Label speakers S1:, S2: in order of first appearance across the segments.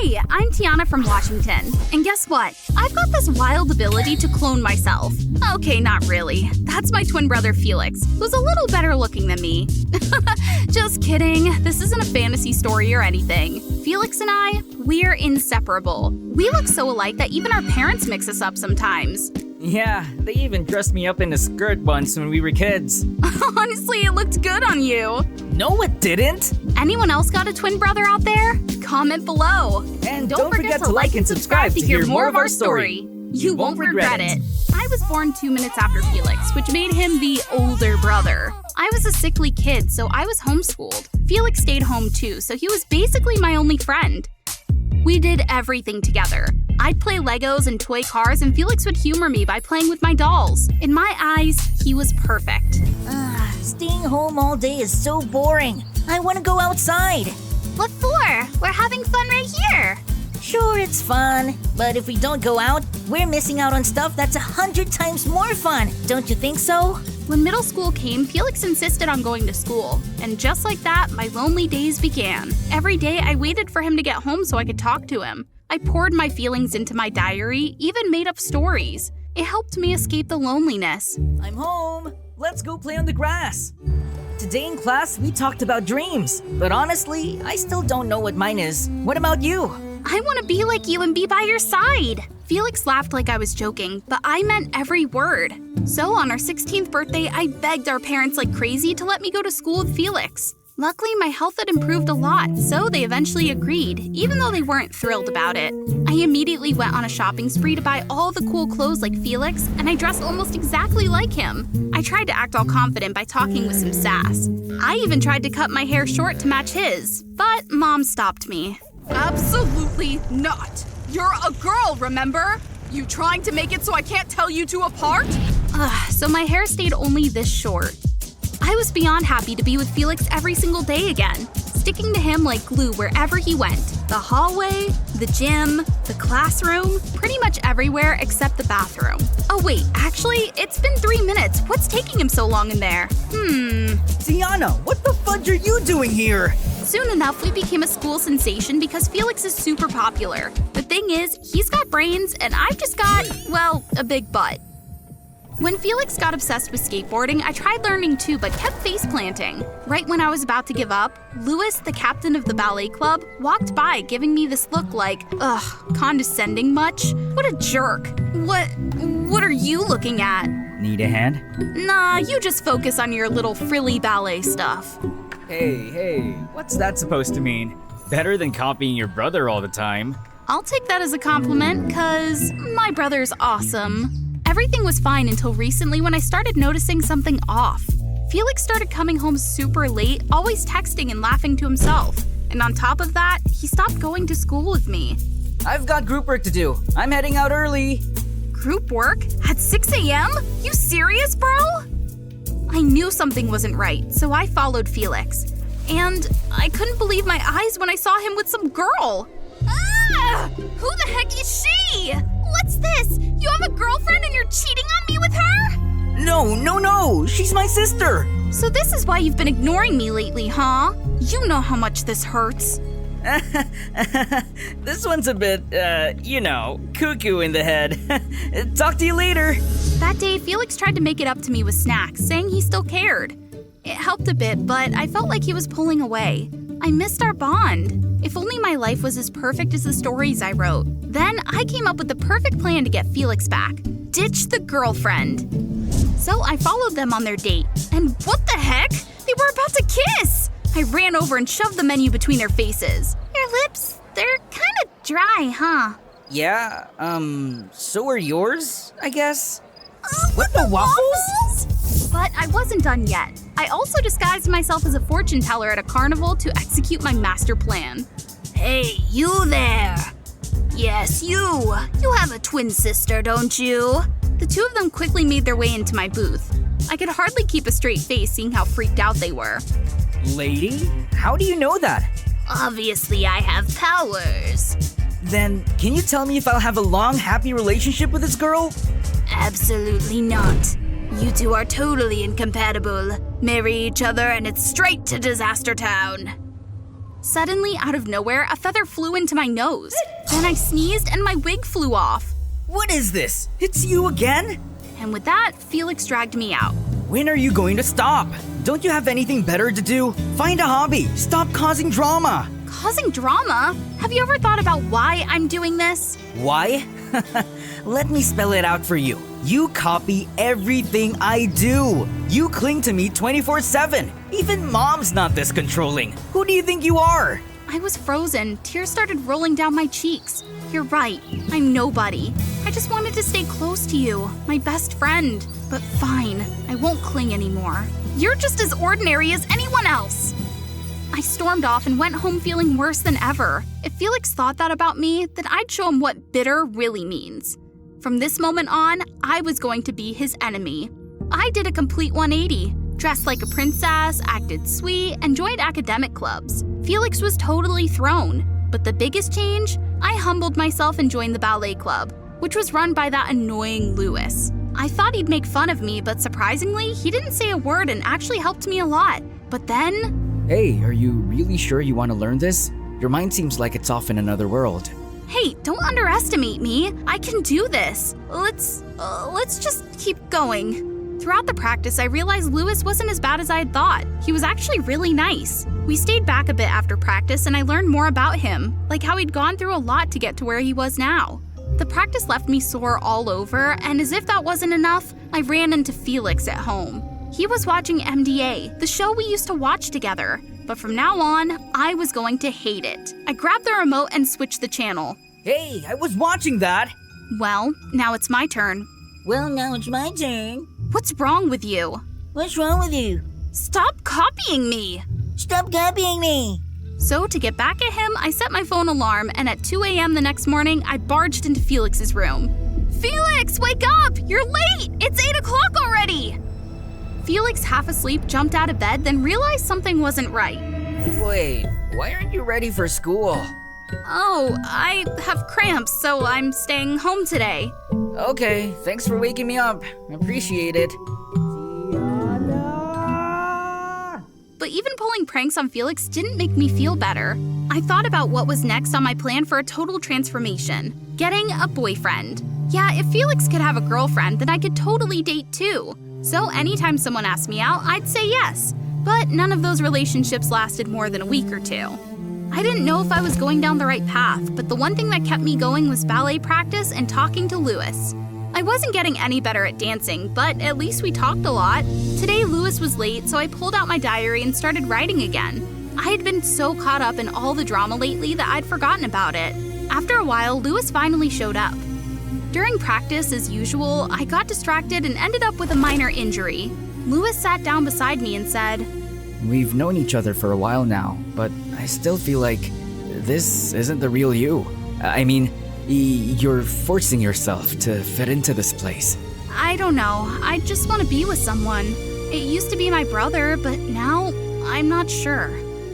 S1: Hey, I'm Tiana from Washington. And guess what? I've got this wild ability to clone myself. Okay, not really. That's my twin brother Felix, who's a little better looking than me. Just kidding. This isn't a fantasy story or anything. Felix and I, we're inseparable. We look so alike that even our parents mix us up sometimes.
S2: Yeah, they even dressed me up in a skirt once when we were kids.
S1: Honestly, it looked good on you.
S2: No, it didn't.
S1: Anyone else got a twin brother out there? Comment below.
S2: And don't forget to like and subscribe to hear more of our story.
S1: You won't regret it. I was born 2 minutes after Felix, which made him the older brother. I was a sickly kid, so I was homeschooled. Felix stayed home too, so he was basically my only friend. We did everything together. I'd play Legos and toy cars, and Felix would humor me by playing with my dolls. In my eyes, he was perfect.
S3: Staying home all day is so boring. I want to go outside.
S1: What for? We're having fun right here.
S3: Sure, it's fun, but if we don't go out, we're missing out on stuff that's 100 times more fun. Don't you think so?
S1: When middle school came, Felix insisted on going to school. And just like that, my lonely days began. Every day, I waited for him to get home so I could talk to him. I poured my feelings into my diary, even made up stories. It helped me escape the loneliness.
S2: I'm home. Let's go play on the grass. Today in class, we talked about dreams. But honestly, I still don't know what mine is. What about you?
S1: I want to be like you and be by your side. Felix laughed like I was joking, but I meant every word. So on our 16th birthday, I begged our parents like crazy to let me go to school with Felix. Luckily, my health had improved a lot, so they eventually agreed, even though they weren't thrilled about it. I immediately went on a shopping spree to buy all the cool clothes like Felix, and I dressed almost exactly like him. I tried to act all confident by talking with some sass. I even tried to cut my hair short to match his, but Mom stopped me.
S4: Absolutely not. You're a girl, remember? You trying to make it so I can't tell you two apart?
S1: So my hair stayed only this short. I was beyond happy to be with Felix every single day again, sticking to him like glue wherever he went. The hallway, the gym, the classroom, pretty much everywhere except the bathroom. Oh wait, actually, it's been 3 minutes. What's taking him so long in there?
S2: Tiana, what the fudge are you doing here?
S1: Soon enough, we became a school sensation because Felix is super popular. The thing is, he's got brains and I've just got, well, a big butt. When Felix got obsessed with skateboarding, I tried learning too, but kept face planting. Right when I was about to give up, Louis, the captain of the ballet club, walked by giving me this look like, condescending much? What a jerk. What are you looking at?
S2: Need a hand?
S1: Nah, you just focus on your little frilly ballet stuff.
S2: Hey, what's that supposed to mean? Better than copying your brother all the time.
S1: I'll take that as a compliment, 'cause my brother's awesome. Everything was fine until recently when I started noticing something off. Felix started coming home super late, always texting and laughing to himself. And on top of that, he stopped going to school with me.
S2: I've got group work to do. I'm heading out early.
S1: Group work? At 6 a.m.? You serious, bro? I knew something wasn't right, so I followed Felix. And I couldn't believe my eyes when I saw him with some girl. Who the heck is she? What's this? You have a girlfriend and you're cheating on me with her?
S2: No, she's my sister.
S1: So this is why you've been ignoring me lately, huh? You know how much this hurts.
S2: This one's a bit, cuckoo in the head. Talk to you later.
S1: That day, Felix tried to make it up to me with snacks, saying he still cared. It helped a bit, but I felt like he was pulling away. I missed our bond. If only my life was as perfect as the stories I wrote. Then I came up with the perfect plan to get Felix back. Ditch the girlfriend. So I followed them on their date. And what the heck? They were about to kiss! I ran over and shoved the menu between their faces. Your lips, they're kind of dry, huh?
S2: Yeah, so are yours, I guess? What the waffles?
S1: But I wasn't done yet. I also disguised myself as a fortune teller at a carnival to execute my master plan. Hey, you there! Yes, you! You have a twin sister, don't you? The two of them quickly made their way into my booth. I could hardly keep a straight face seeing how freaked out they were.
S2: Lady, how do you know that?
S1: Obviously, I have powers.
S2: Then, can you tell me if I'll have a long, happy relationship with this girl?
S1: Absolutely not. You two are totally incompatible. Marry each other and it's straight to Disaster Town. Suddenly, out of nowhere, a feather flew into my nose. Then I sneezed and my wig flew off.
S2: What is this? It's you again?
S1: And with that, Felix dragged me out.
S2: When are you going to stop? Don't you have anything better to do? Find a hobby. Stop causing drama.
S1: Causing drama? Have you ever thought about why I'm doing this?
S2: Why? Let me spell it out for you. You copy everything I do. You cling to me 24/7. Even mom's not this controlling. Who do you think you are?
S1: I was frozen. Tears started rolling down my cheeks. You're right. I'm nobody. I just wanted to stay close to you, my best friend. But fine, I won't cling anymore. You're just as ordinary as anyone else. I stormed off and went home feeling worse than ever. If Felix thought that about me, then I'd show him what bitter really means. From this moment on, I was going to be his enemy. I did a complete 180. Dressed like a princess, acted sweet, and joined academic clubs. Felix was totally thrown. But the biggest change? I humbled myself and joined the ballet club, which was run by that annoying Louis. I thought he'd make fun of me, but surprisingly, he didn't say a word and actually helped me a lot. But then...
S5: Hey, are you really sure you want to learn this? Your mind seems like it's off in another world.
S1: Hey, don't underestimate me. I can do this. Let's just keep going. Throughout the practice, I realized Louis wasn't as bad as I had thought. He was actually really nice. We stayed back a bit after practice and I learned more about him, like how he'd gone through a lot to get to where he was now. The practice left me sore all over, and as if that wasn't enough, I ran into Felix at home. He was watching MDA, the show we used to watch together. But from now on, I was going to hate it. I grabbed the remote and switched the channel.
S2: Hey, I was watching that.
S1: Well, now it's my turn.
S3: Well, now it's my turn.
S1: What's wrong with you?
S3: What's wrong with you?
S1: Stop copying me!
S3: Stop copying me!
S1: So to get back at him, I set my phone alarm, and at 2 a.m. the next morning, I barged into Felix's room. Felix, wake up! You're late! It's 8 o'clock already! Felix, half asleep, jumped out of bed, then realized something wasn't right.
S2: Wait, why aren't you ready for school?
S1: Oh, I have cramps, so I'm staying home today.
S2: Okay, thanks for waking me up. Appreciate it.
S1: But even pulling pranks on Felix didn't make me feel better. I thought about what was next on my plan for a total transformation. Getting a boyfriend. Yeah, if Felix could have a girlfriend, then I could totally date too. So anytime someone asked me out, I'd say yes. But none of those relationships lasted more than a week or two. I didn't know if I was going down the right path, but the one thing that kept me going was ballet practice and talking to Louis. I wasn't getting any better at dancing, but at least we talked a lot. Today, Louis was late, so I pulled out my diary and started writing again. I had been so caught up in all the drama lately that I'd forgotten about it. After a while, Louis finally showed up. During practice, as usual, I got distracted and ended up with a minor injury. Louis sat down beside me and said,
S5: We've known each other for a while now, but I still feel like this isn't the real you. I mean, you're forcing yourself to fit into this place.
S1: I don't know. I just want to be with someone. It used to be my brother, but now I'm not sure.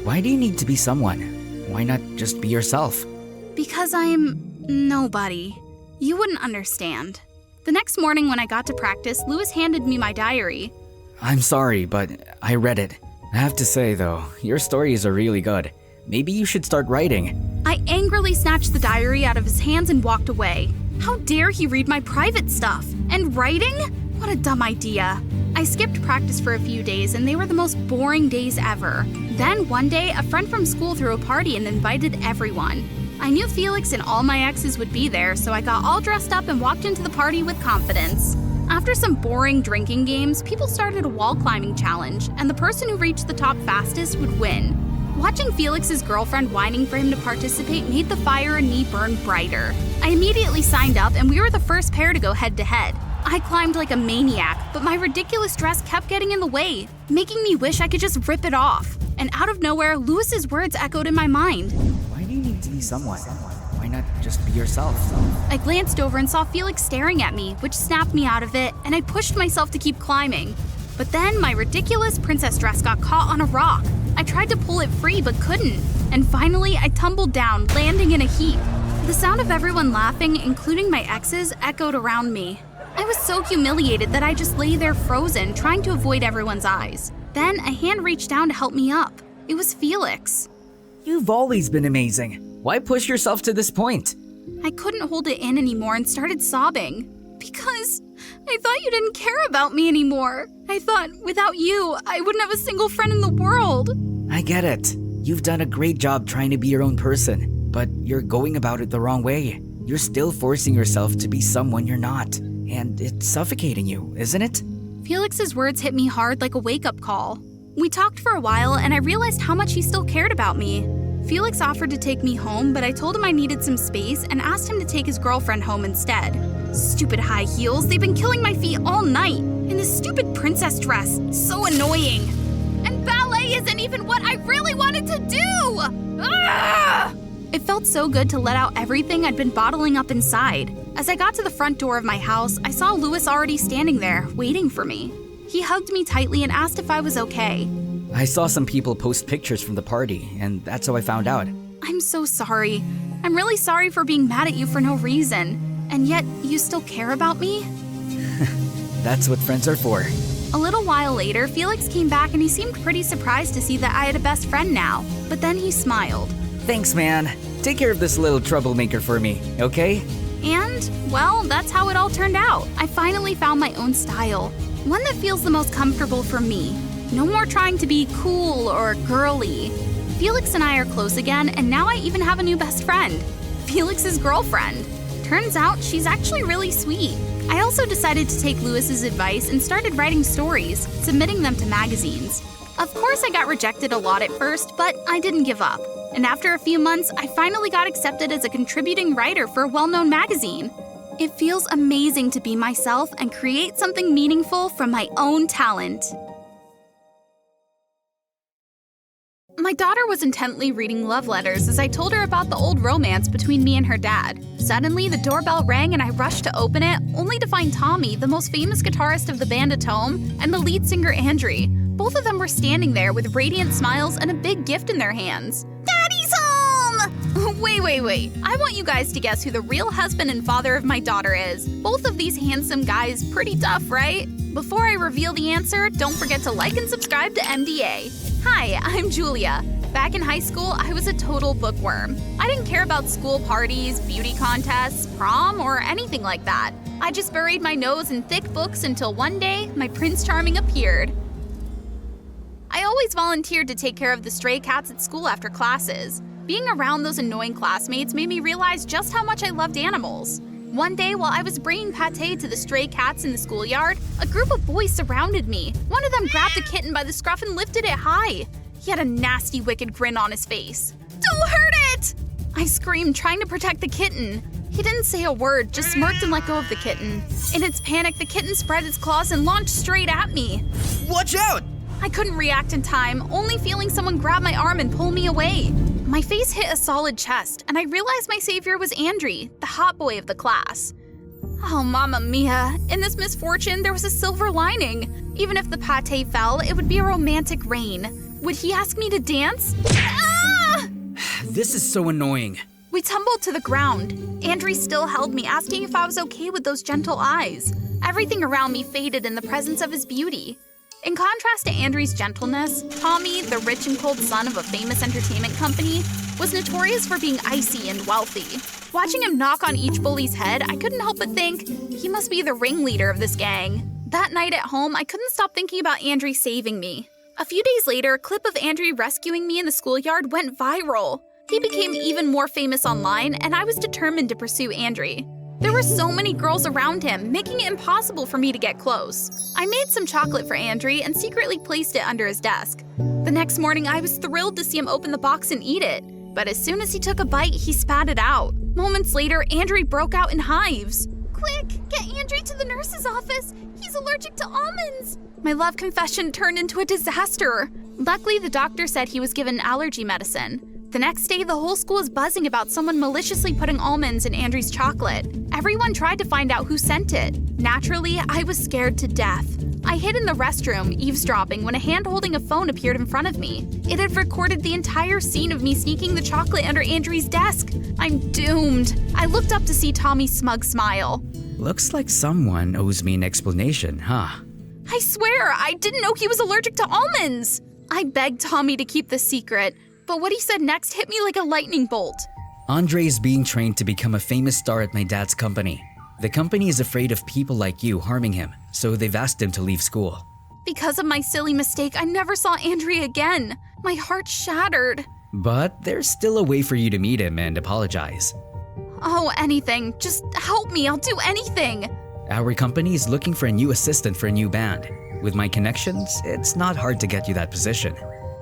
S5: Why do you need to be someone? Why not just be yourself?
S1: Because I'm nobody. You wouldn't understand. The next morning when I got to practice, Louis handed me my diary.
S5: I'm sorry, but I read it. I have to say, though, your stories are really good. Maybe you should start writing.
S1: I angrily snatched the diary out of his hands and walked away. How dare he read my private stuff? And writing? What a dumb idea. I skipped practice for a few days, and they were the most boring days ever. Then one day, a friend from school threw a party and invited everyone. I knew Felix and all my exes would be there, so I got all dressed up and walked into the party with confidence. After some boring drinking games, people started a wall climbing challenge, and the person who reached the top fastest would win. Watching Felix's girlfriend whining for him to participate made the fire in me burn brighter. I immediately signed up, and we were the first pair to go head-to-head. I climbed like a maniac, but my ridiculous dress kept getting in the way, making me wish I could just rip it off. And out of nowhere, Louis's words echoed in my mind.
S5: Why do you need to be someone? Why not just be yourself?
S1: I glanced over and saw Felix staring at me, which snapped me out of it, and I pushed myself to keep climbing. But then my ridiculous princess dress got caught on a rock. I tried to pull it free but couldn't. And finally, I tumbled down, landing in a heap. The sound of everyone laughing, including my exes, echoed around me. I was so humiliated that I just lay there frozen, trying to avoid everyone's eyes. Then a hand reached down to help me up. It was Felix.
S2: You've always been amazing. Why push yourself to this point?
S1: I couldn't hold it in anymore and started sobbing. Because I thought you didn't care about me anymore. I thought without you, I wouldn't have a single friend in the world.
S2: I get it. You've done a great job trying to be your own person, but you're going about it the wrong way. You're still forcing yourself to be someone you're not, and it's suffocating you, isn't it?
S1: Felix's words hit me hard like a wake-up call. We talked for a while, and I realized how much he still cared about me. Felix offered to take me home, but I told him I needed some space and asked him to take his girlfriend home instead. Stupid high heels, they've been killing my feet all night. And this stupid princess dress, so annoying. And ballet isn't even what I really wanted to do! Ah! It felt so good to let out everything I'd been bottling up inside. As I got to the front door of my house, I saw Louis already standing there, waiting for me. He hugged me tightly and asked if I was okay.
S2: I saw some people post pictures from the party, and that's how I found out.
S1: I'm so sorry. I'm really sorry for being mad at you for no reason. And yet, you still care about me?
S2: That's what friends are for.
S1: A little while later, Felix came back and he seemed pretty surprised to see that I had a best friend now. But then he smiled.
S2: Thanks, man. Take care of this little troublemaker for me, okay?
S1: And, well, that's how it all turned out. I finally found my own style. One that feels the most comfortable for me. No more trying to be cool or girly. Felix and I are close again, and now I even have a new best friend. Felix's girlfriend. Turns out she's actually really sweet. I also decided to take Louis's advice and started writing stories, submitting them to magazines. Of course I got rejected a lot at first, but I didn't give up. And after a few months, I finally got accepted as a contributing writer for a well-known magazine. It feels amazing to be myself and create something meaningful from my own talent. My daughter was intently reading love letters as I told her about the old romance between me and her dad. Suddenly, the doorbell rang and I rushed to open it, only to find Tommy, the most famous guitarist of the band Atome, and the lead singer Andre. Both of them were standing there with radiant smiles and a big gift in their hands. Daddy's home! Wait. I want you guys to guess who the real husband and father of my daughter is. Both of these handsome guys pretty tough, right? Before I reveal the answer, don't forget to like and subscribe to MDA. Hi, I'm Julia. Back in high school, I was a total bookworm. I didn't care about school parties, beauty contests, prom, or anything like that. I just buried my nose in thick books until one day, my Prince Charming appeared. I always volunteered to take care of the stray cats at school after classes. Being around those annoying classmates made me realize just how much I loved animals. One day, while I was bringing pâté to the stray cats in the schoolyard, a group of boys surrounded me. One of them grabbed the kitten by the scruff and lifted it high. He had a nasty, wicked grin on his face. "Don't hurt it!" I screamed, trying to protect the kitten. He didn't say a word, just smirked and let go of the kitten. In its panic, the kitten spread its claws and launched straight at me.
S2: Watch out!
S1: I couldn't react in time, only feeling someone grab my arm and pull me away. My face hit a solid chest, and I realized my savior was Andre, the hot boy of the class. Oh, mamma mia. In this misfortune, there was a silver lining. Even if the pâté fell, it would be a romantic rain. Would he ask me to dance? Ah!
S2: This is so annoying.
S1: We tumbled to the ground. Andre still held me, asking if I was okay with those gentle eyes. Everything around me faded in the presence of his beauty. In contrast to Andre's gentleness, Tommy, the rich and cold son of a famous entertainment company, was notorious for being icy and wealthy. Watching him knock on each bully's head, I couldn't help but think, he must be the ringleader of this gang. That night at home, I couldn't stop thinking about Andre saving me. A few days later, a clip of Andre rescuing me in the schoolyard went viral. He became even more famous online, and I was determined to pursue Andre. There were so many girls around him, making it impossible for me to get close. I made some chocolate for Andre and secretly placed it under his desk. The next morning, I was thrilled to see him open the box and eat it. But as soon as he took a bite, he spat it out. Moments later, Andre broke out in hives. Quick, get Andre to the nurse's office. He's allergic to almonds. My love confession turned into a disaster. Luckily, the doctor said he was given allergy medicine. The next day, the whole school was buzzing about someone maliciously putting almonds in Andre's chocolate. Everyone tried to find out who sent it. Naturally, I was scared to death. I hid in the restroom, eavesdropping, when a hand holding a phone appeared in front of me. It had recorded the entire scene of me sneaking the chocolate under Andre's desk. I'm doomed. I looked up to see Tommy's smug smile.
S5: Looks like someone owes me an explanation, huh?
S1: I swear, I didn't know he was allergic to almonds. I begged Tommy to keep the secret. but what he said next hit me like a lightning bolt.
S5: Andre is being trained to become a famous star at my dad's company. The company is afraid of people like you harming him, so they've asked him to leave school.
S1: Because of my silly mistake, I never saw Andre again. My heart shattered.
S5: But there's still a way for you to meet him and apologize.
S1: Oh, anything. Just help me. I'll do anything.
S5: Our company is looking for a new assistant for a new band. With my connections, it's not hard to get you that position.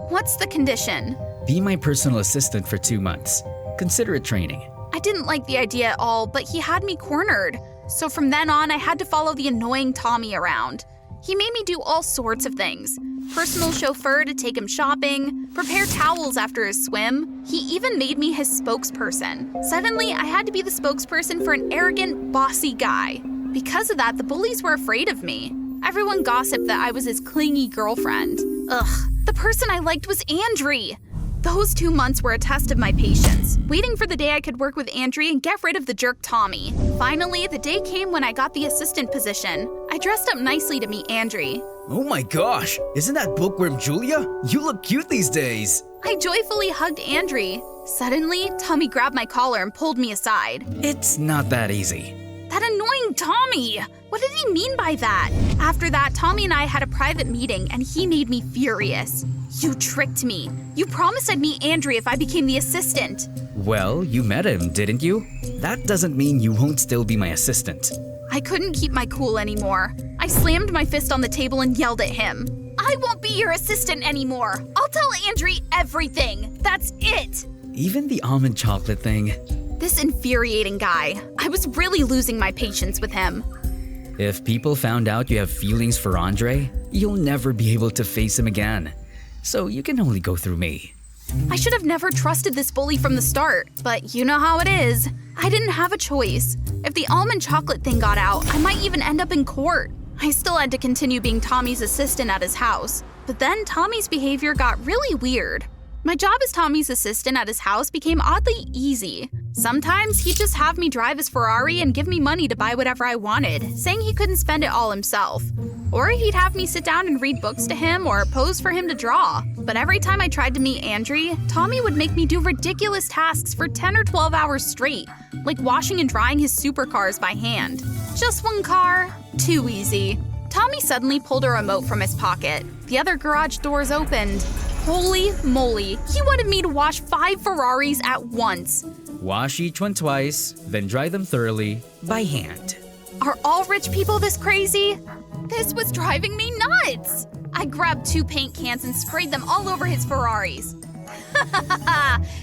S1: What's the condition?
S5: Be my personal assistant for 2 months. Consider it training.
S1: I didn't like the idea at all, but he had me cornered. So from then on, I had to follow the annoying Tommy around. He made me do all sorts of things. Personal chauffeur to take him shopping, prepare towels after his swim. He even made me his spokesperson. Suddenly, I had to be the spokesperson for an arrogant, bossy guy. Because of that, the bullies were afraid of me. Everyone gossiped that I was his clingy girlfriend. Ugh, the person I liked was Andre. Those 2 months were a test of my patience, waiting for the day I could work with Andre and get rid of the jerk Tommy. Finally, the day came when I got the assistant position. I dressed up nicely to meet Andre.
S5: Oh my gosh, isn't that bookworm Julia? You look cute these days.
S1: I joyfully hugged Andre. Suddenly, Tommy grabbed my collar and pulled me aside.
S5: It's not that easy.
S1: That annoying Tommy! What did he mean by that? After that, Tommy and I had a private meeting and he made me furious. You tricked me. You promised I'd meet Andre if I became the assistant.
S5: Well, you met him, didn't you? That doesn't mean you won't still be my assistant.
S1: I couldn't keep my cool anymore. I slammed my fist on the table and yelled at him. I won't be your assistant anymore. I'll tell Andre everything. That's it.
S5: Even the almond chocolate thing.
S1: This infuriating guy. I was really losing my patience with him.
S5: If people found out you have feelings for Andre, you'll never be able to face him again. So you can only go through me.
S1: I should have never trusted this bully from the start, but you know how it is. I didn't have a choice. If the almond chocolate thing got out, I might even end up in court. I still had to continue being Tommy's assistant at his house, but then Tommy's behavior got really weird. My job as Tommy's assistant at his house became oddly easy. Sometimes he'd just have me drive his Ferrari and give me money to buy whatever I wanted, saying he couldn't spend it all himself. Or he'd have me sit down and read books to him or pose for him to draw. But every time I tried to meet Andre, Tommy would make me do ridiculous tasks for 10 or 12 hours straight, like washing and drying his supercars by hand. Just one car? Too easy. Tommy suddenly pulled a remote from his pocket. The other garage doors opened. Holy moly, he wanted me to wash 5 Ferraris at once.
S5: Wash each one twice, then dry them thoroughly by hand.
S1: Are all rich people this crazy? This was driving me nuts. I grabbed 2 paint cans and sprayed them all over his Ferraris.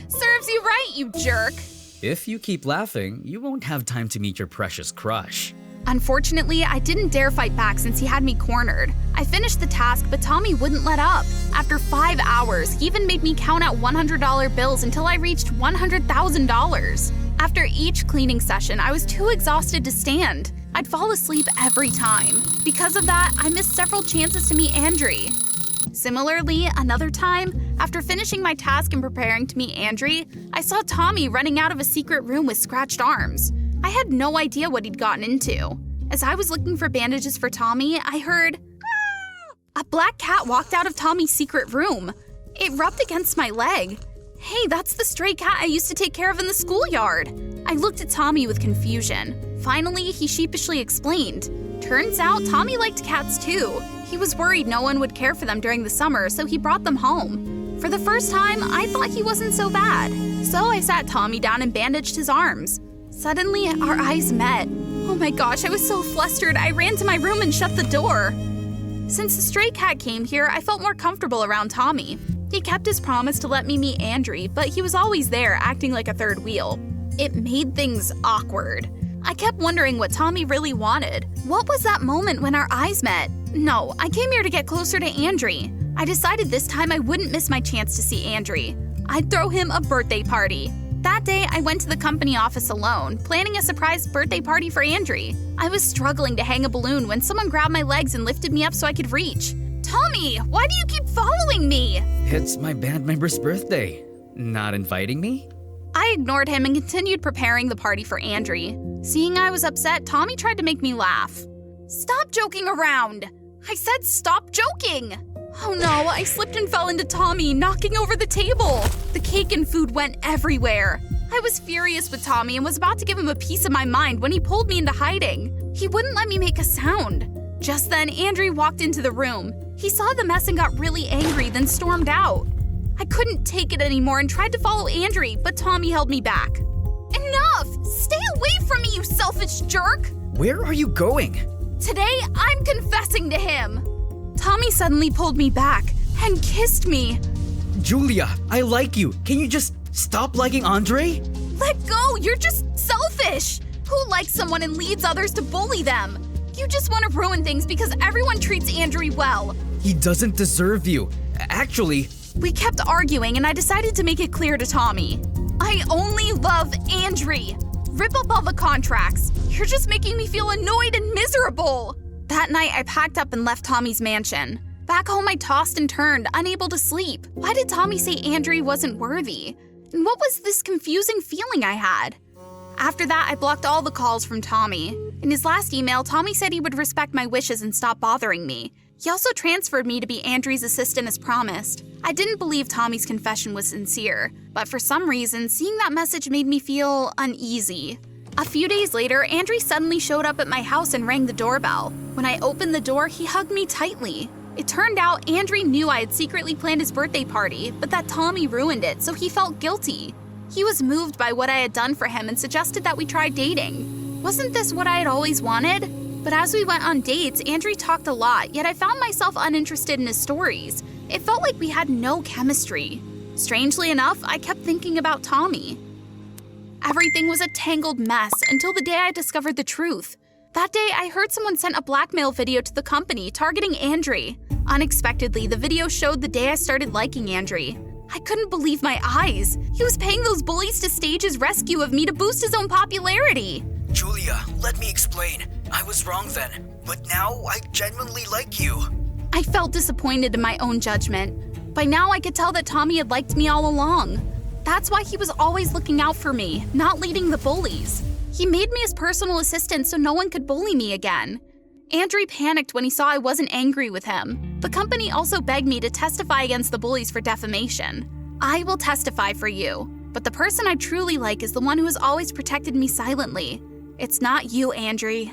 S1: Serves you right, you jerk.
S5: If you keep laughing, you won't have time to meet your precious crush.
S1: Unfortunately, I didn't dare fight back since he had me cornered. I finished the task, but Tommy wouldn't let up. After 5 hours, he even made me count out $100 bills until I reached $100,000. After each cleaning session, I was too exhausted to stand. I'd fall asleep every time. Because of that, I missed several chances to meet Andre. Similarly, another time, after finishing my task and preparing to meet Andre, I saw Tommy running out of a secret room with scratched arms. I had no idea what he'd gotten into. As I was looking for bandages for Tommy, I heard, "Ah!" A black cat walked out of Tommy's secret room. It rubbed against my leg. Hey, that's the stray cat I used to take care of in the schoolyard. I looked at Tommy with confusion. Finally, he sheepishly explained. Turns out Tommy liked cats too. He was worried no one would care for them during the summer, so he brought them home. For the first time, I thought he wasn't so bad. So I sat Tommy down and bandaged his arms. Suddenly, our eyes met. Oh my gosh, I was so flustered, I ran to my room and shut the door. Since the stray cat came here, I felt more comfortable around Tommy. He kept his promise to let me meet Andre, but he was always there, acting like a third wheel. It made things awkward. I kept wondering what Tommy really wanted. What was that moment when our eyes met? No, I came here to get closer to Andre. I decided this time I wouldn't miss my chance to see Andre. I'd throw him a birthday party. That day, I went to the company office alone, planning a surprise birthday party for Andre. I was struggling to hang a balloon when someone grabbed my legs and lifted me up so I could reach. Tommy, why do you keep following me?
S5: It's my band member's birthday. Not inviting me?
S1: I ignored him and continued preparing the party for Andre. Seeing I was upset, Tommy tried to make me laugh. Stop joking around! I said stop joking! Oh no, I slipped and fell into Tommy, knocking over the table. The cake and food went everywhere. I was furious with Tommy and was about to give him a piece of my mind when he pulled me into hiding. He wouldn't let me make a sound. Just then, Andrew walked into the room. He saw the mess and got really angry, then stormed out. I couldn't take it anymore and tried to follow Andrew, but Tommy held me back. Enough! Stay away from me, you selfish jerk!
S5: Where are you going?
S1: Today, I'm confessing to him. Tommy suddenly pulled me back and kissed me.
S5: Julia, I like you. Can you just stop liking Andre?
S1: Let go, you're just selfish. Who likes someone and leads others to bully them? You just want to ruin things because everyone treats Andrew well.
S5: He doesn't deserve you. Actually,
S1: we kept arguing and I decided to make it clear to Tommy. I only love Andrew. Rip up all the contracts. You're just making me feel annoyed and miserable. That night, I packed up and left Tommy's mansion. Back home, I tossed and turned, unable to sleep. Why did Tommy say Andrew wasn't worthy? And what was this confusing feeling I had? After that, I blocked all the calls from Tommy. In his last email, Tommy said he would respect my wishes and stop bothering me. He also transferred me to be Andrew's assistant as promised. I didn't believe Tommy's confession was sincere, but for some reason, seeing that message made me feel uneasy. A few days later, Andrew suddenly showed up at my house and rang the doorbell. When I opened the door, he hugged me tightly. It turned out Andrew knew I had secretly planned his birthday party, but that Tommy ruined it, so he felt guilty. He was moved by what I had done for him and suggested that we try dating. Wasn't this what I had always wanted? But as we went on dates, Andrew talked a lot, yet I found myself uninterested in his stories. It felt like we had no chemistry. Strangely enough, I kept thinking about Tommy. Everything was a tangled mess until the day I discovered the truth. That day, I heard someone sent a blackmail video to the company targeting Andrew. Unexpectedly, the video showed the day I started liking Andrew. I couldn't believe my eyes. He was paying those bullies to stage his rescue of me to boost his own popularity.
S2: Julia, let me explain. I was wrong then, but now I genuinely like you.
S1: I felt disappointed in my own judgment. By now, I could tell that Tommy had liked me all along. That's why he was always looking out for me, not leading the bullies. He made me his personal assistant so no one could bully me again. Andrew panicked when he saw I wasn't angry with him. The company also begged me to testify against the bullies for defamation. I will testify for you, but the person I truly like is the one who has always protected me silently. It's not you, Andrew.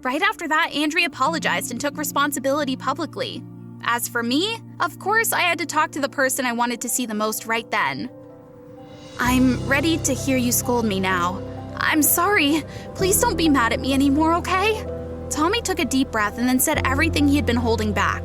S1: Right after that, Andrew apologized and took responsibility publicly. As for me, of course I had to talk to the person I wanted to see the most right then. I'm ready to hear you scold me now. I'm sorry. Please don't be mad at me anymore, okay? Tommy took a deep breath and then said everything he had been holding back.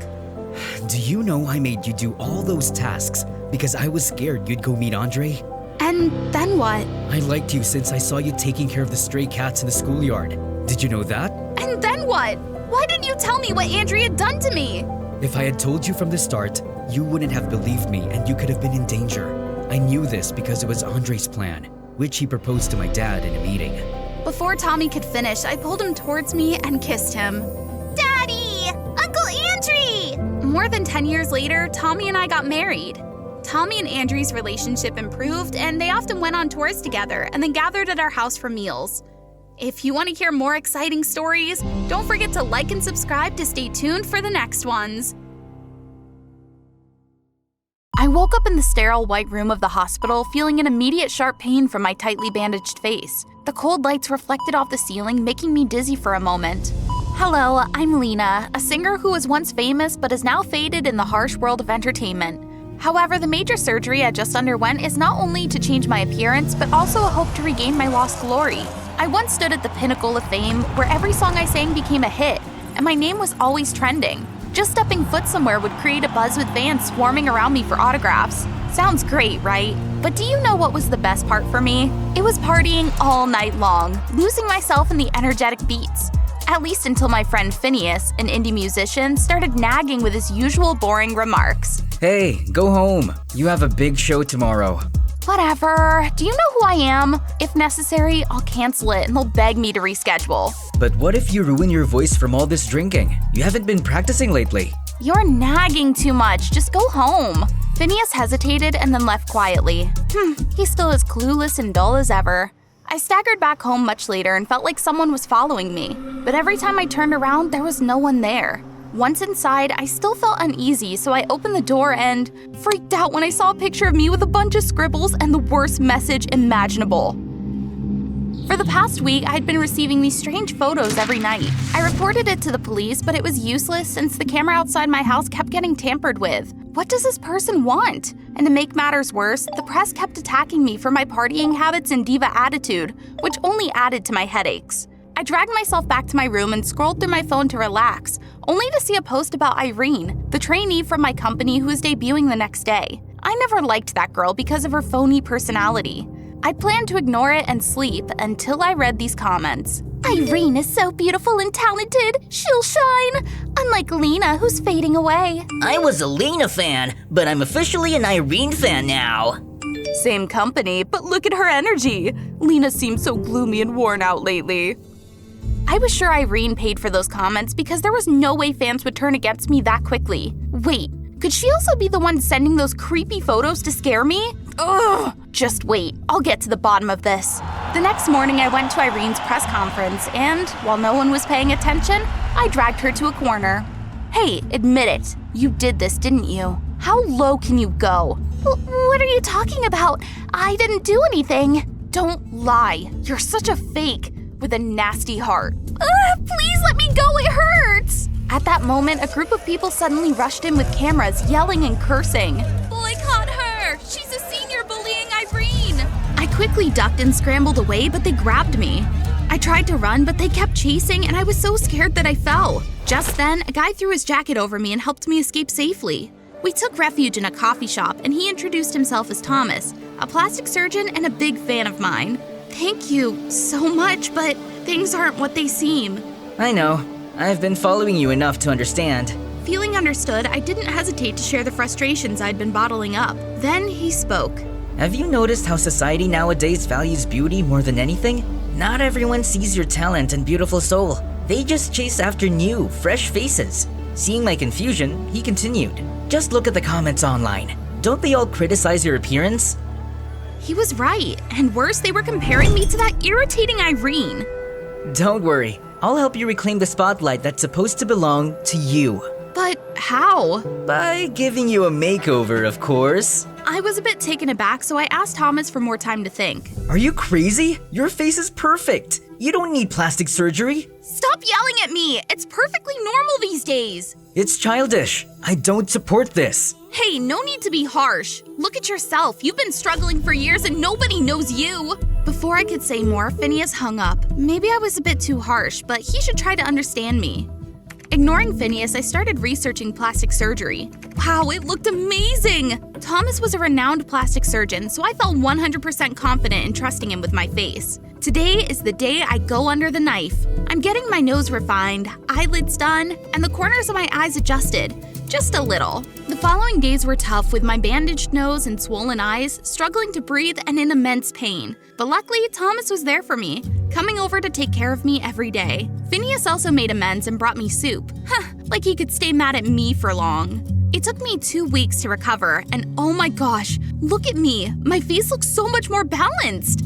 S5: Do you know I made you do all those tasks because I was scared you'd go meet Andre?
S1: And then what?
S5: I liked you since I saw you taking care of the stray cats in the schoolyard. Did you know that?
S1: And then what? Why didn't you tell me what Andrew had done to me?
S5: If I had told you from the start, you wouldn't have believed me and you could have been in danger. I knew this because it was Andre's plan, which he proposed to my dad in a meeting.
S1: Before Tommy could finish, I pulled him towards me and kissed him. Daddy! Uncle Andrew! More than 10 years later, Tommy and I got married. Tommy and Andrew's relationship improved, and they often went on tours together and then gathered at our house for meals. If you want to hear more exciting stories, don't forget to like and subscribe to stay tuned for the next ones. I woke up in the sterile white room of the hospital feeling an immediate sharp pain from my tightly bandaged face. The cold lights reflected off the ceiling, making me dizzy for a moment. Hello, I'm Lena, a singer who was once famous but is now faded in the harsh world of entertainment. However, the major surgery I just underwent is not only to change my appearance, but also a hope to regain my lost glory. I once stood at the pinnacle of fame, where every song I sang became a hit, and my name was always trending. Just stepping foot somewhere would create a buzz with fans swarming around me for autographs. Sounds great, right? But do you know what was the best part for me? It was partying all night long, losing myself in the energetic beats. At least until my friend Phineas, an indie musician, started nagging with his usual boring remarks.
S5: Hey, go home. You have a big show tomorrow.
S1: Whatever. Do you know who I am? If necessary, I'll cancel it and they'll beg me to reschedule.
S5: But what if you ruin your voice from all this drinking? You haven't been practicing lately.
S1: You're nagging too much. Just go home. Phineas hesitated and then left quietly. He's still as clueless and dull as ever. I staggered back home much later and felt like someone was following me. But every time I turned around, there was no one there. Once inside, I still felt uneasy, so I opened the door and freaked out when I saw a picture of me with a bunch of scribbles and the worst message imaginable. For the past week, I'd been receiving these strange photos every night. I reported it to the police, but it was useless since the camera outside my house kept getting tampered with. What does this person want? And to make matters worse, the press kept attacking me for my partying habits and diva attitude, which only added to my headaches. I dragged myself back to my room and scrolled through my phone to relax, only to see a post about Irene, the trainee from my company who is debuting the next day. I never liked that girl because of her phony personality. I planned to ignore it and sleep until I read these comments. Irene is so beautiful and talented. She'll shine. Unlike Lena, who's fading away.
S3: I was a Lena fan, but I'm officially an Irene fan now.
S1: Same company, but look at her energy. Lena seems so gloomy and worn out lately. I was sure Irene paid for those comments because there was no way fans would turn against me that quickly. Wait, could she also be the one sending those creepy photos to scare me? Ugh! Just wait, I'll get to the bottom of this. The next morning, I went to Irene's press conference, and while no one was paying attention, I dragged her to a corner. Hey, admit it. You did this, didn't you? How low can you go? What are you talking about? I didn't do anything. Don't lie. You're such a fake with a nasty heart. Please let me go, it hurts! At that moment, a group of people suddenly rushed in with cameras, yelling and cursing.
S4: Boycott her! She's a senior bullying Irene!
S1: I quickly ducked and scrambled away, but they grabbed me. I tried to run, but they kept chasing, and I was so scared that I fell. Just then, a guy threw his jacket over me and helped me escape safely. We took refuge in a coffee shop, and he introduced himself as Thomas, a plastic surgeon and a big fan of mine. Thank you so much, but things aren't what they seem.
S2: I know. I've been following you enough to understand.
S1: Feeling understood, I didn't hesitate to share the frustrations I'd been bottling up. Then he spoke.
S2: Have you noticed how society nowadays values beauty more than anything? Not everyone sees your talent and beautiful soul. They just chase after new, fresh faces. Seeing my confusion, he continued. Just look at the comments online. Don't they all criticize your appearance?
S1: He was right, and worse, they were comparing me to that irritating Irene.
S2: Don't worry. I'll help you reclaim the spotlight that's supposed to belong to you.
S1: But how?
S2: By giving you a makeover, of course.
S1: I was a bit taken aback, so I asked Thomas for more time to think.
S2: Are you crazy? Your face is perfect. You don't need plastic surgery.
S1: Stop yelling at me! It's perfectly normal these days!
S2: It's childish. I don't support this.
S1: Hey, no need to be harsh. Look at yourself. You've been struggling for years and nobody knows you. Before I could say more, Phineas hung up. Maybe I was a bit too harsh, but he should try to understand me. Ignoring Phineas, I started researching plastic surgery. Wow, it looked amazing! Thomas was a renowned plastic surgeon, so I felt 100% confident in trusting him with my face. Today is the day I go under the knife. I'm getting my nose refined, eyelids done, and the corners of my eyes adjusted. Just a little. The following days were tough with my bandaged nose and swollen eyes, struggling to breathe and in immense pain. But luckily, Thomas was there for me, coming over to take care of me every day. Phineas also made amends and brought me soup. Like he could stay mad at me for long. It took me 2 weeks to recover, and oh my gosh, look at me. My face looks so much more balanced.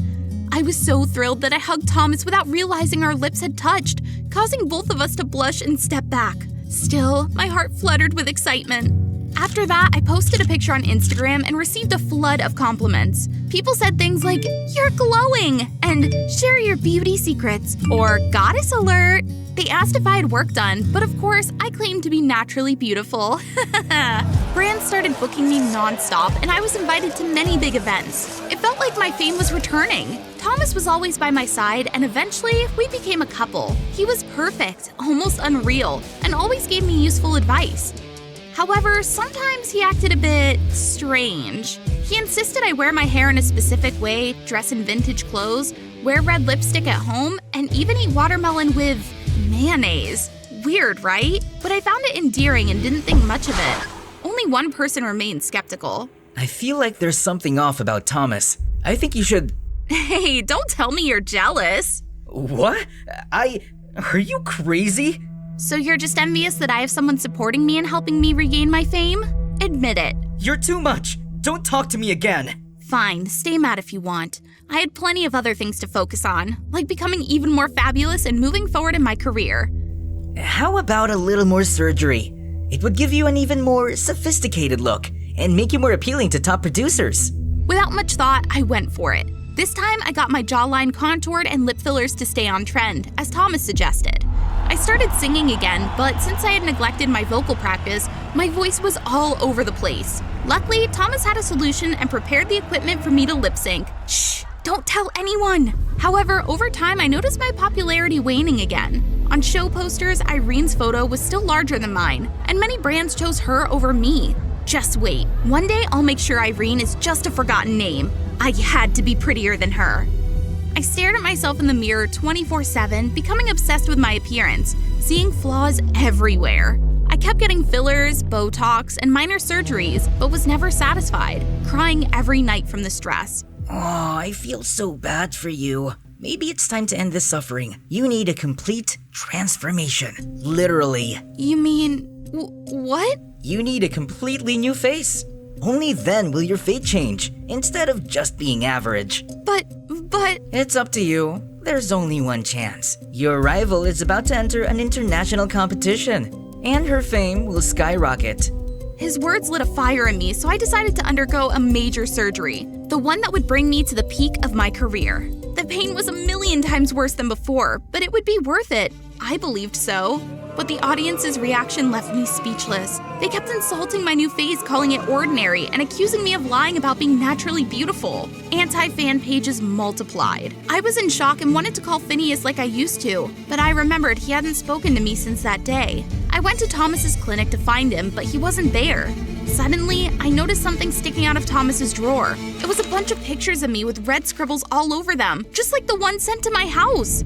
S1: I was so thrilled that I hugged Thomas without realizing our lips had touched, causing both of us to blush and step back. Still, my heart fluttered with excitement. After that, I posted a picture on Instagram and received a flood of compliments. People said things like, "You're glowing," and "Share your beauty secrets," or "Goddess alert." They asked if I had work done, but of course, I claimed to be naturally beautiful. Brands started booking me nonstop, and I was invited to many big events. It felt like my fame was returning. Thomas was always by my side, and eventually, we became a couple. He was perfect, almost unreal, and always gave me useful advice. However, sometimes he acted a bit strange. He insisted I wear my hair in a specific way, dress in vintage clothes, wear red lipstick at home, and even eat watermelon with mayonnaise. Weird, right? But I found it endearing and didn't think much of it. Only one person remained skeptical.
S2: I feel like there's something off about Thomas. I think you should…
S1: Hey, don't tell me you're jealous.
S2: What? Are you crazy?
S1: So you're just envious that I have someone supporting me and helping me regain my fame? Admit it.
S2: You're too much. Don't talk to me again.
S1: Fine, stay mad if you want. I had plenty of other things to focus on, like becoming even more fabulous and moving forward in my career.
S2: How about a little more surgery? It would give you an even more sophisticated look and make you more appealing to top producers.
S1: Without much thought, I went for it. This time, I got my jawline contoured and lip fillers to stay on trend, as Thomas suggested. I started singing again, but since I had neglected my vocal practice, my voice was all over the place. Luckily, Thomas had a solution and prepared the equipment for me to lip sync. Shh, don't tell anyone! However, over time, I noticed my popularity waning again. On show posters, Irene's photo was still larger than mine, and many brands chose her over me. Just wait. One day, I'll make sure Irene is just a forgotten name. I had to be prettier than her. I stared at myself in the mirror 24/7, becoming obsessed with my appearance, seeing flaws everywhere. I kept getting fillers, Botox, and minor surgeries, but was never satisfied, crying every night from the stress.
S2: Oh, I feel so bad for you. Maybe it's time to end this suffering. You need a complete transformation. Literally.
S1: You mean, what?
S2: You need a completely new face. Only then will your fate change, instead of just being average.
S1: But...
S2: It's up to you. There's only one chance. Your rival is about to enter an international competition, and her fame will skyrocket.
S1: His words lit a fire in me, so I decided to undergo a major surgery, the one that would bring me to the peak of my career. The pain was 1,000,000 times worse than before, but it would be worth it. I believed so. But the audience's reaction left me speechless. They kept insulting my new face, calling it ordinary, and accusing me of lying about being naturally beautiful. Anti-fan pages multiplied. I was in shock and wanted to call Phineas like I used to, but I remembered he hadn't spoken to me since that day. I went to Thomas's clinic to find him, but he wasn't there. Suddenly, I noticed something sticking out of Thomas's drawer. It was a bunch of pictures of me with red scribbles all over them, just like the one sent to my house.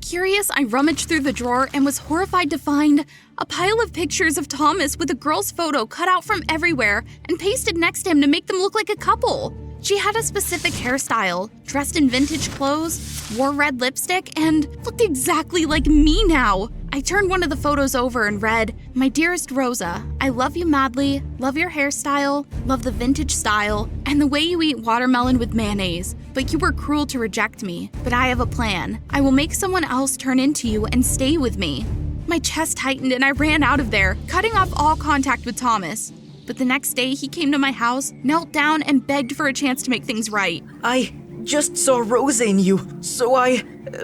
S1: Curious, I rummaged through the drawer and was horrified to find a pile of pictures of Thomas with a girl's photo cut out from everywhere and pasted next to him to make them look like a couple. She had a specific hairstyle, dressed in vintage clothes, wore red lipstick, and looked exactly like me now. I turned one of the photos over and read, "My dearest Rosa, I love you madly, love your hairstyle, love the vintage style, and the way you eat watermelon with mayonnaise. But you were cruel to reject me. But I have a plan. I will make someone else turn into you and stay with me." My chest tightened and I ran out of there, cutting off all contact with Thomas. But the next day, he came to my house, knelt down, and begged for a chance to make things right.
S2: I just saw Rosa in you, so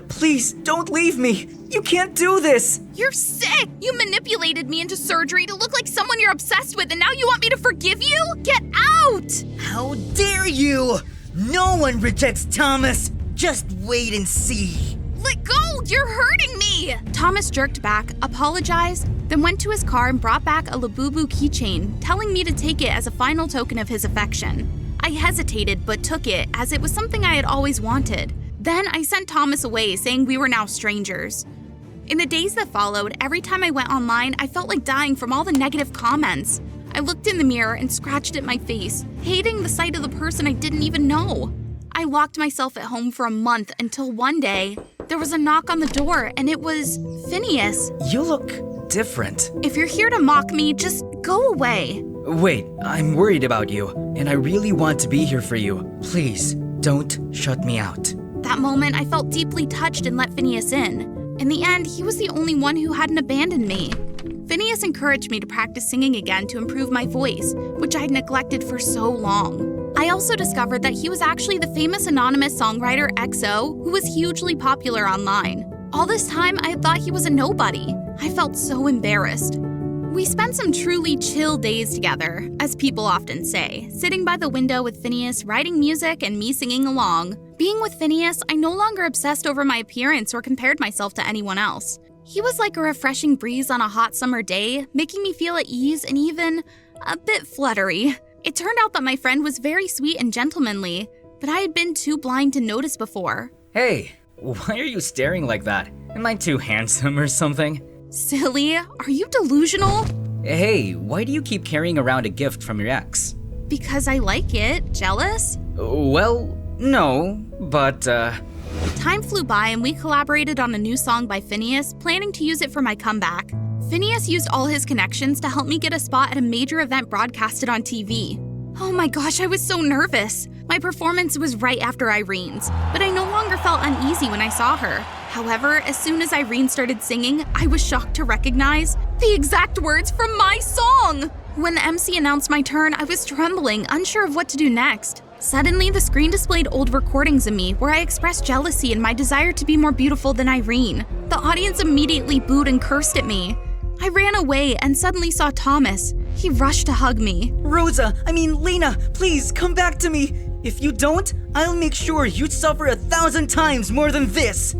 S2: please, don't leave me. You can't do this.
S1: You're sick! You manipulated me into surgery to look like someone you're obsessed with, and now you want me to forgive you? Get out!
S2: How dare you! No one rejects Thomas. Just wait and see.
S1: Let go! You're hurting me! Thomas jerked back, apologized, then went to his car and brought back a Labubu keychain, telling me to take it as a final token of his affection. I hesitated, but took it, as it was something I had always wanted. Then I sent Thomas away, saying we were now strangers. In the days that followed, every time I went online, I felt like dying from all the negative comments. I looked in the mirror and scratched at my face, hating the sight of the person I didn't even know. I locked myself at home for a month until one day, there was a knock on the door, and it was Phineas.
S2: You look different.
S1: If you're here to mock me, just go away.
S2: Wait, I'm worried about you, and I really want to be here for you. Please, don't shut me out.
S1: That moment, I felt deeply touched and let Phineas in. In the end, he was the only one who hadn't abandoned me. Phineas encouraged me to practice singing again to improve my voice, which I'd neglected for so long. I also discovered that he was actually the famous anonymous songwriter XO, who was hugely popular online. All this time, I had thought he was a nobody. I felt so embarrassed. We spent some truly chill days together, as people often say, sitting by the window with Phineas, writing music, and me singing along. Being with Phineas, I no longer obsessed over my appearance or compared myself to anyone else. He was like a refreshing breeze on a hot summer day, making me feel at ease and even a bit fluttery. It turned out that my friend was very sweet and gentlemanly, but I had been too blind to notice before.
S2: Hey, why are you staring like that? Am I too handsome or something?
S1: Silly, are you delusional?
S2: Hey, why do you keep carrying around a gift from your ex?
S1: Because I like it. Jealous?
S2: Well, no, but
S1: Time flew by and we collaborated on a new song by Phineas, planning to use it for my comeback. Phineas used all his connections to help me get a spot at a major event broadcasted on TV. Oh my gosh, I was so nervous. My performance was right after Irene's, but I no longer felt uneasy when I saw her. However, as soon as Irene started singing, I was shocked to recognize the exact words from my song! When the MC announced my turn, I was trembling, unsure of what to do next. Suddenly, the screen displayed old recordings of me where I expressed jealousy and my desire to be more beautiful than Irene. The audience immediately booed and cursed at me. I ran away and suddenly saw Thomas. He rushed to hug me.
S2: Lena, please come back to me. If you don't, I'll make sure you suffer 1,000 times more than this.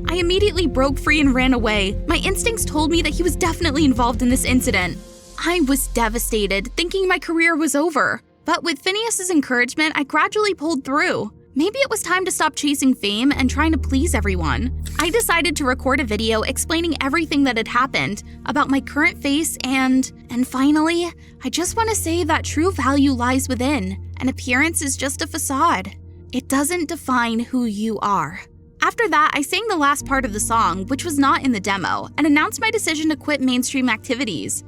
S1: I immediately broke free and ran away. My instincts told me that he was definitely involved in this incident. I was devastated, thinking my career was over. But with Phineas's encouragement, I gradually pulled through. Maybe it was time to stop chasing fame and trying to please everyone. I decided to record a video explaining everything that had happened, about my current face and finally, I just want to say that true value lies within. An appearance is just a facade. It doesn't define who you are. After that, I sang the last part of the song, which was not in the demo, and announced my decision to quit mainstream activities.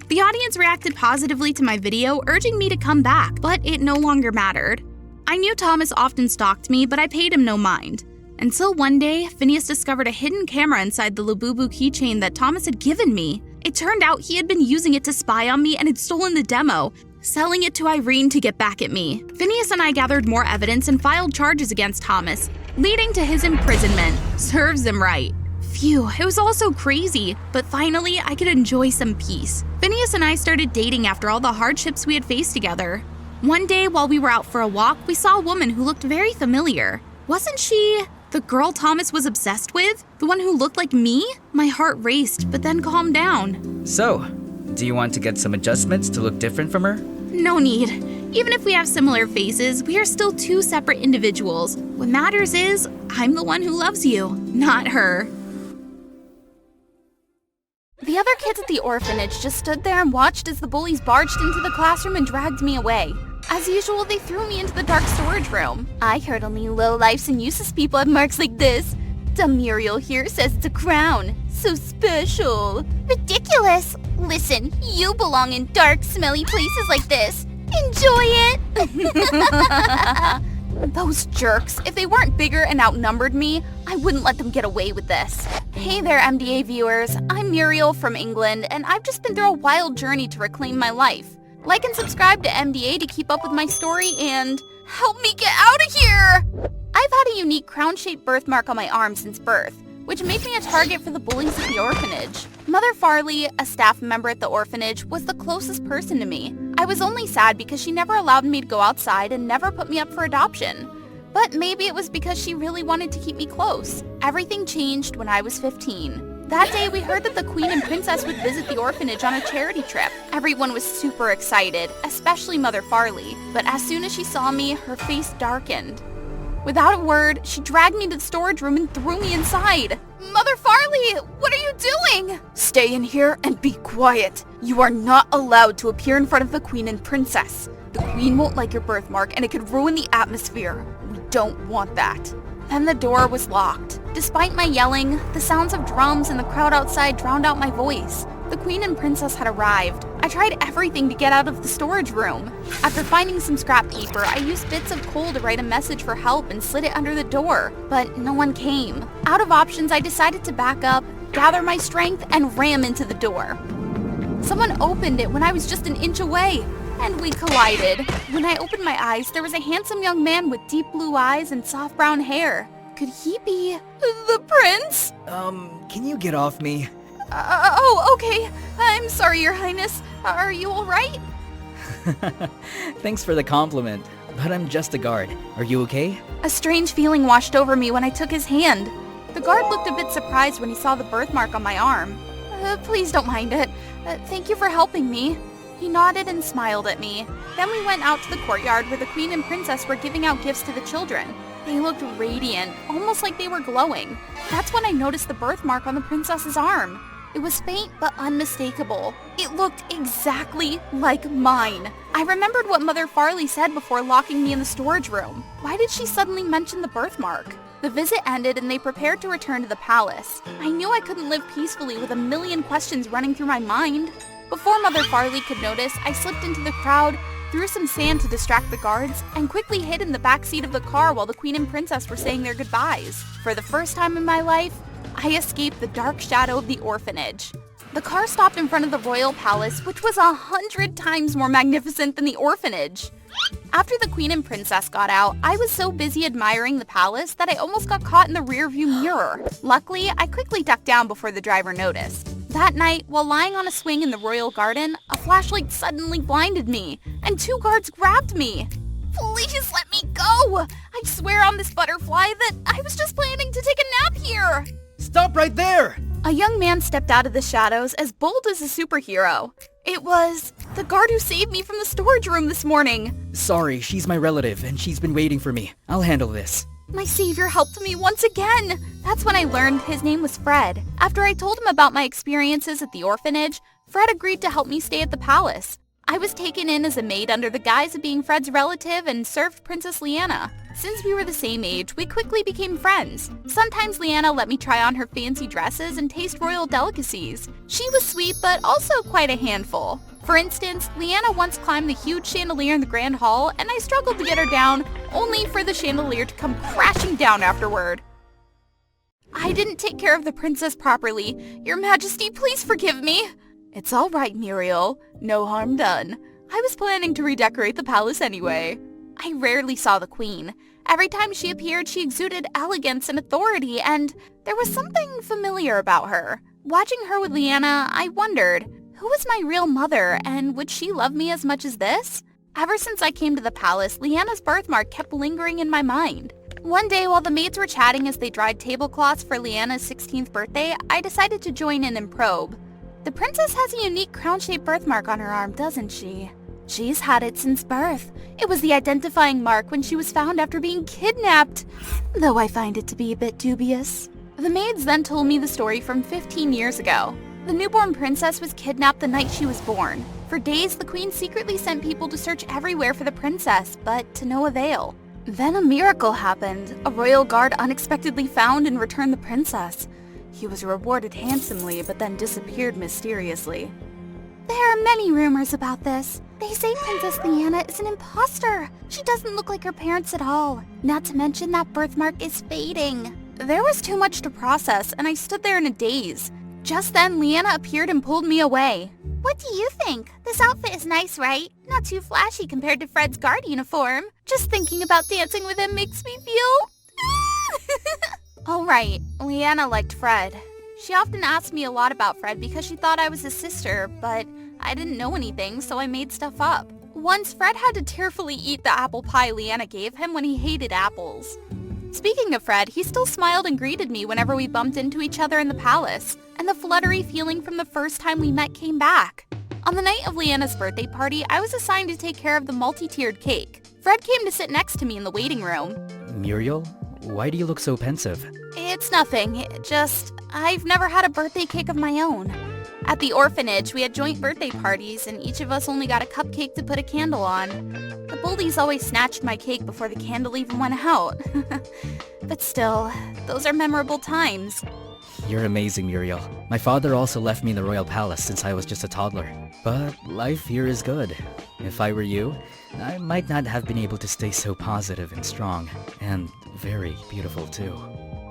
S1: The audience reacted positively to my video, urging me to come back, but it no longer mattered. I knew Thomas often stalked me, but I paid him no mind. Until one day, Phineas discovered a hidden camera inside the Labubu keychain that Thomas had given me. It turned out he had been using it to spy on me and had stolen the demo, selling it to Irene to get back at me. Phineas and I gathered more evidence and filed charges against Thomas, leading to his imprisonment. Serves him right. Phew, it was all so crazy, but finally I could enjoy some peace. Phineas and I started dating after all the hardships we had faced together. One day while we were out for a walk, we saw a woman who looked very familiar. Wasn't she the girl Thomas was obsessed with? The one who looked like me? My heart raced, but then calmed down.
S5: So, do you want to get some adjustments to look different from her?
S1: No need. Even if we have similar faces, we are still two separate individuals. What matters is, I'm the one who loves you, not her.
S4: The other kids at the orphanage just stood there and watched as the bullies barged into the classroom and dragged me away. As usual, they threw me into the dark storage room. I heard only lowlifes and useless people have marks like this. Dumb Muriel here says it's a crown. So special. Ridiculous. Listen, you belong in dark, smelly places like this. Enjoy it. Those jerks. If they weren't bigger and outnumbered me, I wouldn't let them get away with this. Hey there, MDA viewers. I'm Muriel from England, and I've just been through a wild journey to reclaim my life. Like and subscribe to MDA to keep up with my story and help me get out of here! I've had a unique crown-shaped birthmark on my arm since birth, which made me a target for the bullies at the orphanage. Mother Farley, a staff member at the orphanage, was the closest person to me. I was only sad because she never allowed me to go outside and never put me up for adoption. But maybe it was because she really wanted to keep me close. Everything changed when I was 15. That day, we heard that the Queen and Princess would visit the orphanage on a charity trip. Everyone was super excited, especially Mother Farley. But as soon as she saw me, her face darkened. Without a word, she dragged me to the storage room and threw me inside. Mother Farley, what are you doing? Stay in here and be quiet. You are not allowed to appear in front of the Queen and Princess. The Queen won't like your birthmark and it could ruin the atmosphere. We don't want that. Then the door was locked. Despite my yelling, the sounds of drums and the crowd outside drowned out my voice. The Queen and Princess had arrived. I tried everything to get out of the storage room. After finding some scrap paper, I used bits of coal to write a message for help and slid it under the door, but no one came. Out of options, I decided to back up, gather my strength, and ram into the door. Someone opened it when I was just an inch away, and we collided. When I opened my eyes, there was a handsome young man with deep blue eyes and soft brown hair. Could he be the prince?
S2: Can you get off me?
S4: Okay. I'm sorry, Your Highness. Are you all right?
S5: Thanks for the compliment, but I'm just a guard. Are you okay?
S4: A strange feeling washed over me when I took his hand. The guard looked a bit surprised when he saw the birthmark on my arm. Please don't mind it. Thank you for helping me. He nodded and smiled at me. Then we went out to the courtyard where the Queen and Princess were giving out gifts to the children. They looked radiant, almost like they were glowing. That's when I noticed the birthmark on the princess's arm. It was faint but unmistakable. It looked exactly like mine. I remembered what Mother Farley said before locking me in the storage room. Why did she suddenly mention the birthmark? The visit ended and they prepared to return to the palace. I knew I couldn't live peacefully with a million questions running through my mind. Before Mother Farley could notice, I slipped into the crowd, threw some sand to distract the guards, and quickly hid in the back seat of the car while the Queen and Princess were saying their goodbyes. For the first time in my life, I escaped the dark shadow of the orphanage. The car stopped in front of the royal palace, which was 100 times more magnificent than the orphanage. After the queen and princess got out, I was so busy admiring the palace that I almost got caught in the rearview mirror. Luckily, I quickly ducked down before the driver noticed. That night, while lying on a swing in the royal garden, a flashlight suddenly blinded me, and 2 guards grabbed me. Please let me go! I swear on this butterfly that I was just planning to take a nap here!
S2: Stop right there!
S4: A young man stepped out of the shadows as bold as a superhero. It was the guard who saved me from the storage room this morning.
S5: Sorry, she's my relative and she's been waiting for me. I'll handle this.
S4: My savior helped me once again. That's when I learned his name was Fred. After I told him about my experiences at the orphanage, Fred agreed to help me stay at the palace. I was taken in as a maid under the guise of being Fred's relative and served Princess Leanna. Since we were the same age, we quickly became friends. Sometimes Leanna let me try on her fancy dresses and taste royal delicacies. She was sweet, but also quite a handful. For instance, Leanna once climbed the huge chandelier in the Grand Hall, and I struggled to get her down, only for the chandelier to come crashing down afterward. I didn't take care of the princess properly. Your Majesty, please forgive me. It's all right, Muriel. No harm done. I was planning to redecorate the palace anyway. I rarely saw the queen. Every time she appeared, she exuded elegance and authority, and there was something familiar about her. Watching her with Leanna, I wondered, who was my real mother, and would she love me as much as this? Ever since I came to the palace, Leanna's birthmark kept lingering in my mind. One day, while the maids were chatting as they dried tablecloths for Leanna's 16th birthday, I decided to join in and probe. The princess has a unique crown-shaped birthmark on her arm, doesn't she? She's had it since birth. It was the identifying mark when she was found after being kidnapped, though I find it to be a bit dubious. The maids then told me the story from 15 years ago. The newborn princess was kidnapped the night she was born. For days, the queen secretly sent people to search everywhere for the princess, but to no avail. Then a miracle happened. A royal guard unexpectedly found and returned the princess. He was rewarded handsomely, but then disappeared mysteriously. There are many rumors about this. They say Princess Leanna is an imposter. She doesn't look like her parents at all. Not to mention that birthmark is fading. There was too much to process, and I stood there in a daze. Just then, Leanna appeared and pulled me away. What do you think? This outfit is nice, right? Not too flashy compared to Fred's guard uniform. Just thinking about dancing with him makes me feel... Alright, Leanna liked Fred. She often asked me a lot about Fred because she thought I was his sister, but I didn't know anything, so I made stuff up. Once, Fred had to tearfully eat the apple pie Leanna gave him when he hated apples. Speaking of Fred, he still smiled and greeted me whenever we bumped into each other in the palace, and the fluttery feeling from the first time we met came back. On the night of Leanna's birthday party, I was assigned to take care of the multi-tiered cake. Fred came to sit next to me in the waiting room.
S5: Muriel, why do you look so pensive?
S4: It's nothing, I've never had a birthday cake of my own. At the orphanage, we had joint birthday parties, and each of us only got a cupcake to put a candle on. The bullies always snatched my cake before the candle even went out. But still, those are memorable times.
S5: You're amazing, Muriel. My father also left me in the royal palace since I was just a toddler. But life here is good. If I were you, I might not have been able to stay so positive and strong. And very beautiful, too.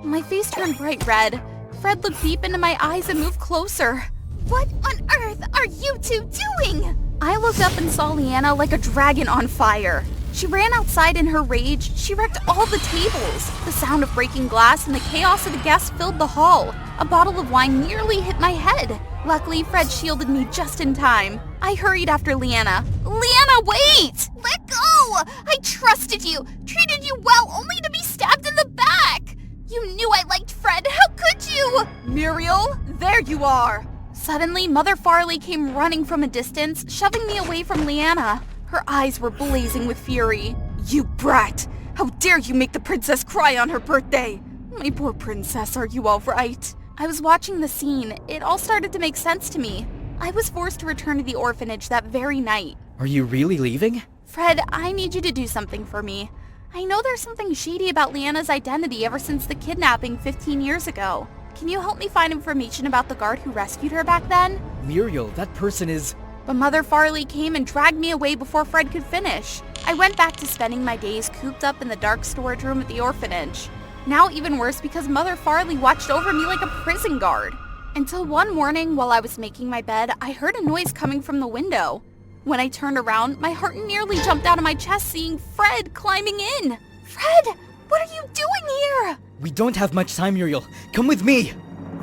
S4: My face turned bright red. Fred looked deep into my eyes and moved closer. What on earth are you two doing? I looked up and saw Leanna like a dragon on fire. She ran outside in her rage. She wrecked all the tables. The sound of breaking glass and the chaos of the guests filled the hall. A bottle of wine nearly hit my head. Luckily, Fred shielded me just in time. I hurried after Leanna. Leanna, wait! Let go! I trusted you, treated you well, only to be stabbed in the back. You knew I liked Fred. How could you? Muriel, there you are. Suddenly, Mother Farley came running from a distance, shoving me away from Leanna. Her eyes were blazing with fury. You brat! How dare you make the princess cry on her birthday? My poor princess, are you all right? I was watching the scene. It all started to make sense to me. I was forced to return to the orphanage that very night.
S5: Are you really leaving?
S4: Fred, I need you to do something for me. I know there's something shady about Leanna's identity ever since the kidnapping 15 years ago. Can you help me find information about the guard who rescued her back then?
S5: Muriel, that person is...
S4: But Mother Farley came and dragged me away before Fred could finish. I went back to spending my days cooped up in the dark storage room at the orphanage. Now even worse because Mother Farley watched over me like a prison guard. Until one morning while I was making my bed, I heard a noise coming from the window. When I turned around, my heart nearly jumped out of my chest seeing Fred climbing in. Fred, what are you doing here?
S5: We don't have much time, Muriel. Come with me!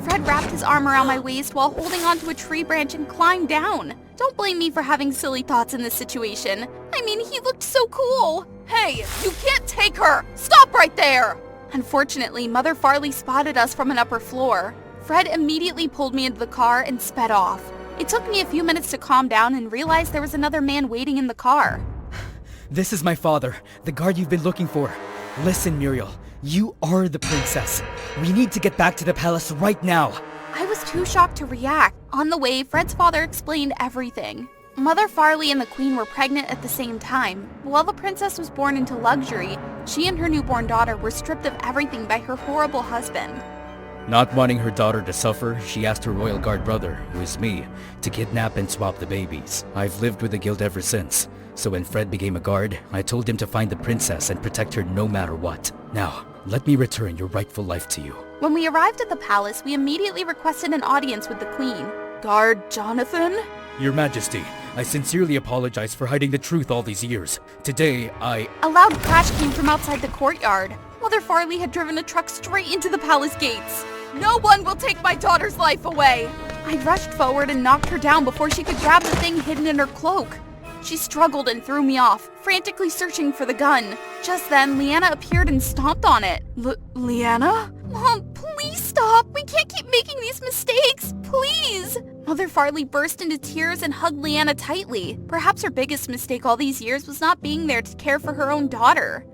S4: Fred wrapped his arm around my waist while holding onto a tree branch and climbed down. Don't blame me for having silly thoughts in this situation. I mean, he looked so cool. Hey, you can't take her! Stop right there! Unfortunately, Mother Farley spotted us from an upper floor. Fred immediately pulled me into the car and sped off. It took me a few minutes to calm down and realize there was another man waiting in the car.
S5: This is my father, the guard you've been looking for. Listen, Muriel, you are the princess. We need to get back to the palace right now.
S4: I was too shocked to react. On the way, Fred's father explained everything. Mother Farley and the queen were pregnant at the same time. While the princess was born into luxury, she and her newborn daughter were stripped of everything by her horrible husband.
S5: Not wanting her daughter to suffer, she asked her royal guard brother, who is me, to kidnap and swap the babies. I've lived with the guilt ever since. So when Fred became a guard, I told him to find the princess and protect her no matter what. Now, let me return your rightful life to you.
S4: When we arrived at the palace, we immediately requested an audience with the queen. Guard Jonathan?
S5: Your Majesty, I sincerely apologize for hiding the truth all these years. Today,
S4: A loud crash came from outside the courtyard. Mother Farley had driven a truck straight into the palace gates. No one will take my daughter's life away! I rushed forward and knocked her down before she could grab the thing hidden in her cloak. She struggled and threw me off, frantically searching for the gun. Just then, Leanna appeared and stomped on it. Leanna? Mom, please stop! We can't keep making these mistakes! Please! Mother Farley burst into tears and hugged Leanna tightly. Perhaps her biggest mistake all these years was not being there to care for her own daughter.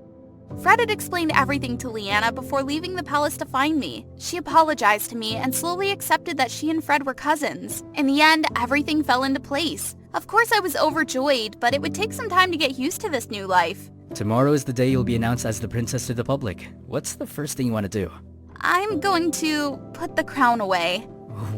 S4: Fred had explained everything to Leanna before leaving the palace to find me. She apologized to me and slowly accepted that she and Fred were cousins. In the end, everything fell into place. Of course I was overjoyed, but it would take some time to get used to this new life.
S5: tomorrow is the day you'll be announced as the princess to the public. What's the first thing you want to do?
S4: I'm going to put the crown away.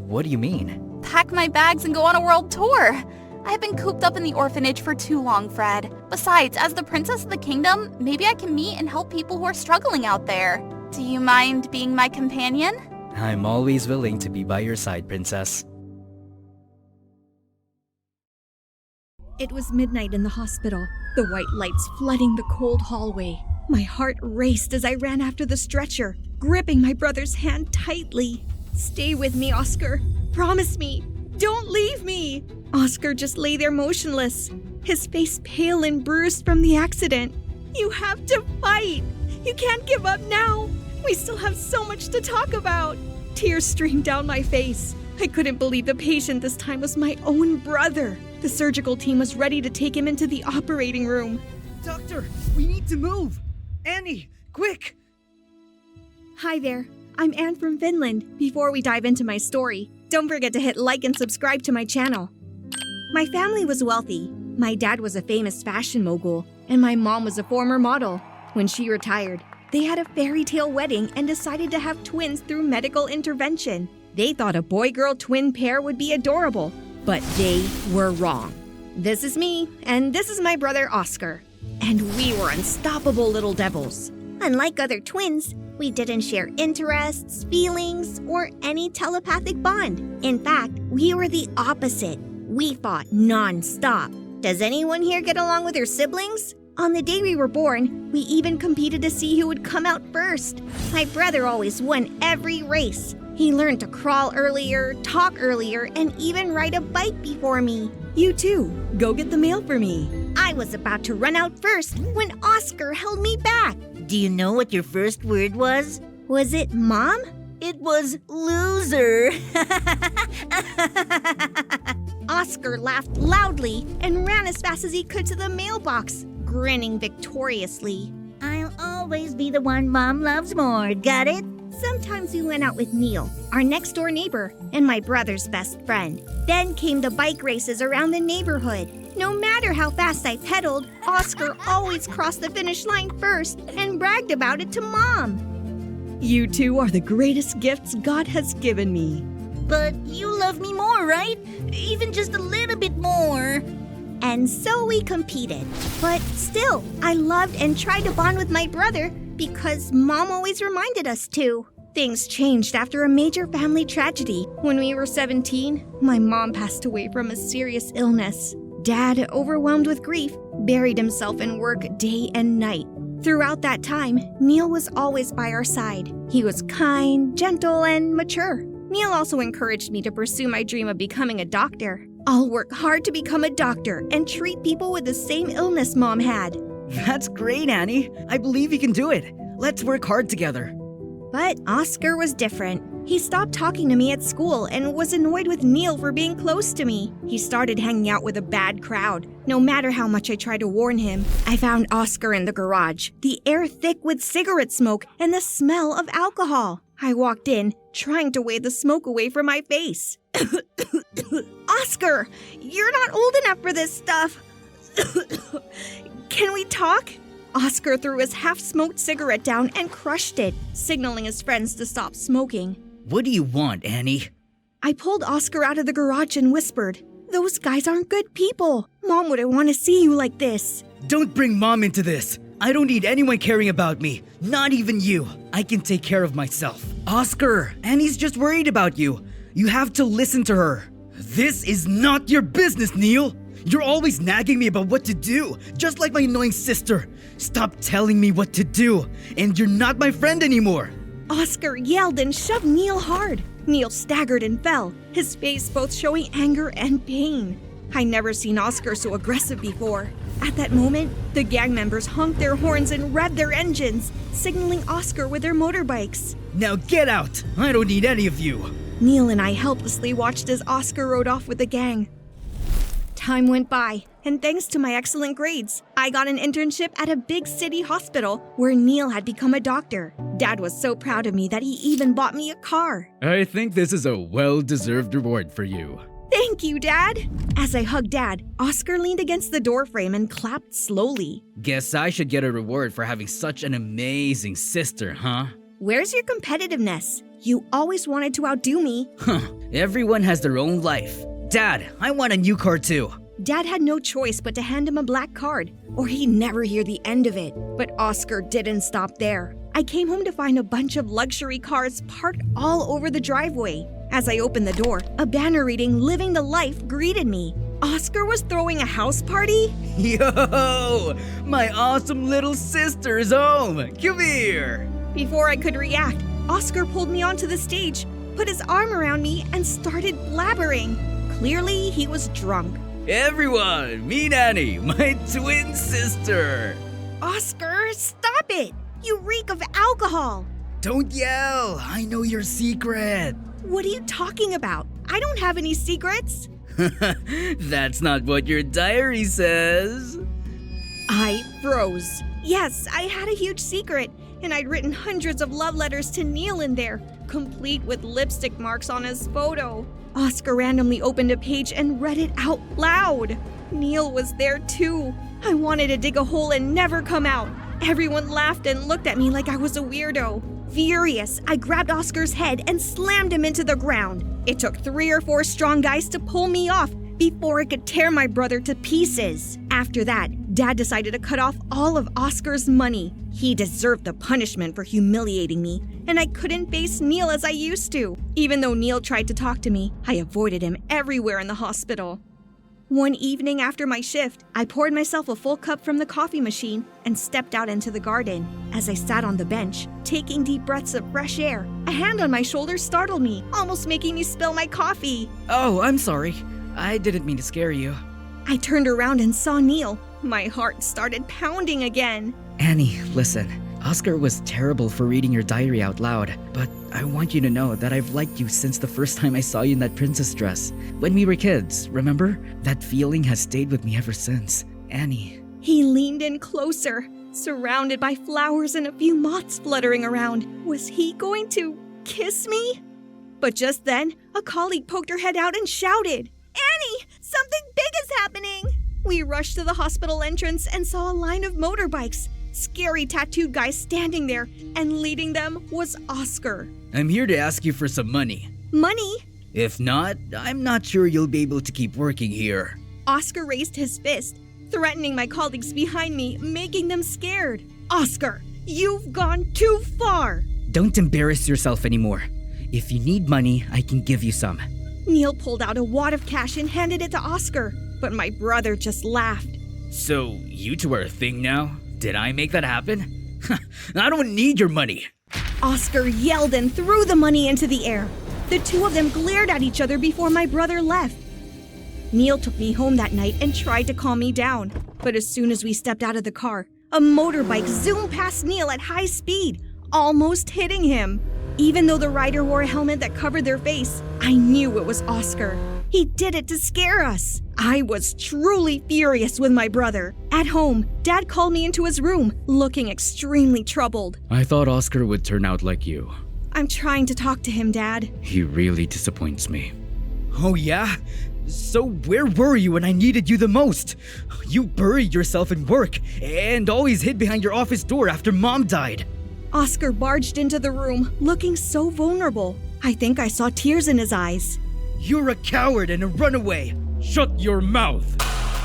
S5: What do you mean?
S4: Pack my bags and go on a world tour. I've been cooped up in the orphanage for too long, Fred. Besides, as the princess of the kingdom, maybe I can meet and help people who are struggling out there. Do you mind being my companion?
S5: I'm always willing to be by your side, princess.
S6: It was midnight in the hospital, the white lights flooding the cold hallway. My heart raced as I ran after the stretcher, gripping my brother's hand tightly. "Stay with me, Oscar. Promise me. Don't leave me." Oscar just lay there motionless, his face pale and bruised from the accident. "You have to fight. You can't give up now. We still have so much to talk about." Tears streamed down my face. I couldn't believe the patient this time was my own brother. The surgical team was ready to take him into the operating room.
S2: Doctor, we need to move! Annie, quick!
S6: Hi there, I'm Anne from Finland. Before we dive into my story, don't forget to hit like and subscribe to my channel. My family was wealthy. My dad was a famous fashion mogul, and my mom was a former model. When she retired, they had a fairy tale wedding and decided to have twins through medical intervention. They thought a boy-girl twin pair would be adorable, but they were wrong. This is me, and this is my brother Oscar. And we were unstoppable little devils. Unlike other twins, we didn't share interests, feelings, or any telepathic bond. In fact, we were the opposite. We fought non-stop. Does anyone here get along with their siblings? On the day we were born, we even competed to see who would come out first. My brother always won every race. He learned to crawl earlier, talk earlier, and even ride a bike before me. You too. Go get the mail for me.
S3: I was about to run out first when Oscar held me back. Do you know what your first word was?
S6: Was it Mom?
S3: It was loser.
S6: Oscar laughed loudly and ran as fast as he could to the mailbox, grinning victoriously.
S3: I'll always be the one Mom loves more, got it?
S6: Sometimes we went out with Neil, our next-door neighbor, and my brother's best friend. Then came the bike races around the neighborhood. No matter how fast I pedaled, Oscar always crossed the finish line first and bragged about it to Mom. You two are the greatest gifts God has given me.
S3: But you love me more, right? Even just a little bit more.
S6: And so we competed. But still, I loved and tried to bond with my brother Because Mom always reminded us to. Things changed after a major family tragedy. When we were 17, my mom passed away from a serious illness. Dad, overwhelmed with grief, buried himself in work day and night. Throughout that time, Neil was always by our side. He was kind, gentle, and mature. Neil also encouraged me to pursue my dream of becoming a doctor. I'll work hard to become a doctor and treat people with the same illness Mom had.
S2: That's great, Annie. I believe you can do it. Let's work hard together.
S6: But Oscar was different. He stopped talking to me at school and was annoyed with Neil for being close to me. He started hanging out with a bad crowd. No matter how much I tried to warn him, I found Oscar in the garage, the air thick with cigarette smoke and the smell of alcohol. I walked in, trying to wave the smoke away from my face. Oscar, you're not old enough for this stuff. Can we talk? Oscar threw his half-smoked cigarette down and crushed it, signaling his friends to stop smoking.
S2: What do you want, Annie?
S6: I pulled Oscar out of the garage and whispered, "Those guys aren't good people. Mom wouldn't want to see you like this."
S2: Don't bring Mom into this. I don't need anyone caring about me. Not even you. I can take care of myself. Oscar, Annie's just worried about you. You have to listen to her. This is not your business, Neil. You're always nagging me about what to do, just like my annoying sister. Stop telling me what to do, and you're not my friend anymore.
S6: Oscar yelled and shoved Neil hard. Neil staggered and fell, his face both showing anger and pain. I never seen Oscar so aggressive before. At that moment, the gang members honked their horns and revved their engines, signaling Oscar with their motorbikes.
S2: Now get out! I don't need any of you.
S6: Neil and I helplessly watched as Oscar rode off with the gang. Time went by, and thanks to my excellent grades, I got an internship at a big city hospital where Neil had become a doctor. Dad was so proud of me that he even bought me a car.
S7: I think this is a well-deserved reward for you.
S6: Thank you, Dad! As I hugged Dad, Oscar leaned against the doorframe and clapped slowly.
S2: Guess I should get a reward for having such an amazing sister, huh?
S6: Where's your competitiveness? You always wanted to outdo me.
S2: Everyone has their own life. Dad, I want a new car too.
S6: Dad had no choice but to hand him a black card, or he'd never hear the end of it. But Oscar didn't stop there. I came home to find a bunch of luxury cars parked all over the driveway. As I opened the door, a banner reading "Living the Life" greeted me. Oscar was throwing a house party?
S2: Yo! My awesome little sister is home! Come here!
S6: Before I could react, Oscar pulled me onto the stage, put his arm around me, and started blabbering. Clearly, he was drunk.
S2: Everyone, meet Annie, my twin sister!
S6: Oscar, stop it! You reek of alcohol!
S2: Don't yell! I know your secret!
S6: What are you talking about? I don't have any secrets!
S2: That's not what your diary says.
S6: I froze. Yes, I had a huge secret, and I'd written hundreds of love letters to Neil in there, complete with lipstick marks on his photo. Oscar randomly opened a page and read it out loud. Neil was there too. I wanted to dig a hole and never come out. Everyone laughed and looked at me like I was a weirdo. Furious, I grabbed Oscar's head and slammed him into the ground. It took 3 or 4 strong guys to pull me off before I could tear my brother to pieces. After that, Dad decided to cut off all of Oscar's money. He deserved the punishment for humiliating me, and I couldn't face Neil as I used to. Even though Neil tried to talk to me, I avoided him everywhere in the hospital. One evening after my shift, I poured myself a full cup from the coffee machine and stepped out into the garden. As I sat on the bench, taking deep breaths of fresh air, a hand on my shoulder startled me, almost making me spill my coffee.
S2: Oh, I'm sorry. I didn't mean to scare you.
S6: I turned around and saw Neil. My heart started pounding again.
S5: Annie, listen. Oscar was terrible for reading your diary out loud, but I want you to know that I've liked you since the first time I saw you in that princess dress. When we were kids, remember? That feeling has stayed with me ever since. Annie.
S6: He leaned in closer, surrounded by flowers and a few moths fluttering around. Was he going to kiss me? But just then, a colleague poked her head out and shouted, "Annie, something big is happening!" We rushed to the hospital entrance and saw a line of motorbikes. Scary tattooed guys standing there, and leading them was Oscar.
S2: I'm here to ask you for some money.
S6: Money?
S2: If not, I'm not sure you'll be able to keep working here.
S6: Oscar raised his fist, threatening my colleagues behind me, making them scared. "Oscar, You've gone too far!
S2: Don't embarrass yourself anymore. If you need money, I can give you some.
S6: Neil pulled out a wad of cash and handed it to Oscar, but my brother just laughed.
S2: So, you two are a thing now? Did I make that happen? I don't need your money.
S6: Oscar yelled and threw the money into the air. The two of them glared at each other before my brother left. Neil took me home that night and tried to calm me down, but as soon as we stepped out of the car, a motorbike zoomed past Neil at high speed, almost hitting him. Even though the rider wore a helmet that covered their face, I knew it was Oscar. He did it to scare us. I was truly furious with my brother. At home, Dad called me into his room, looking extremely troubled.
S7: I thought Oscar would turn out like you.
S6: I'm trying to talk to him, Dad.
S7: He really disappoints me.
S2: Oh yeah? So where were you when I needed you the most? You buried yourself in work and always hid behind your office door after Mom died.
S6: Oscar barged into the room, looking so vulnerable. I think I saw tears in his eyes.
S2: You're a coward and a runaway.
S7: Shut your mouth!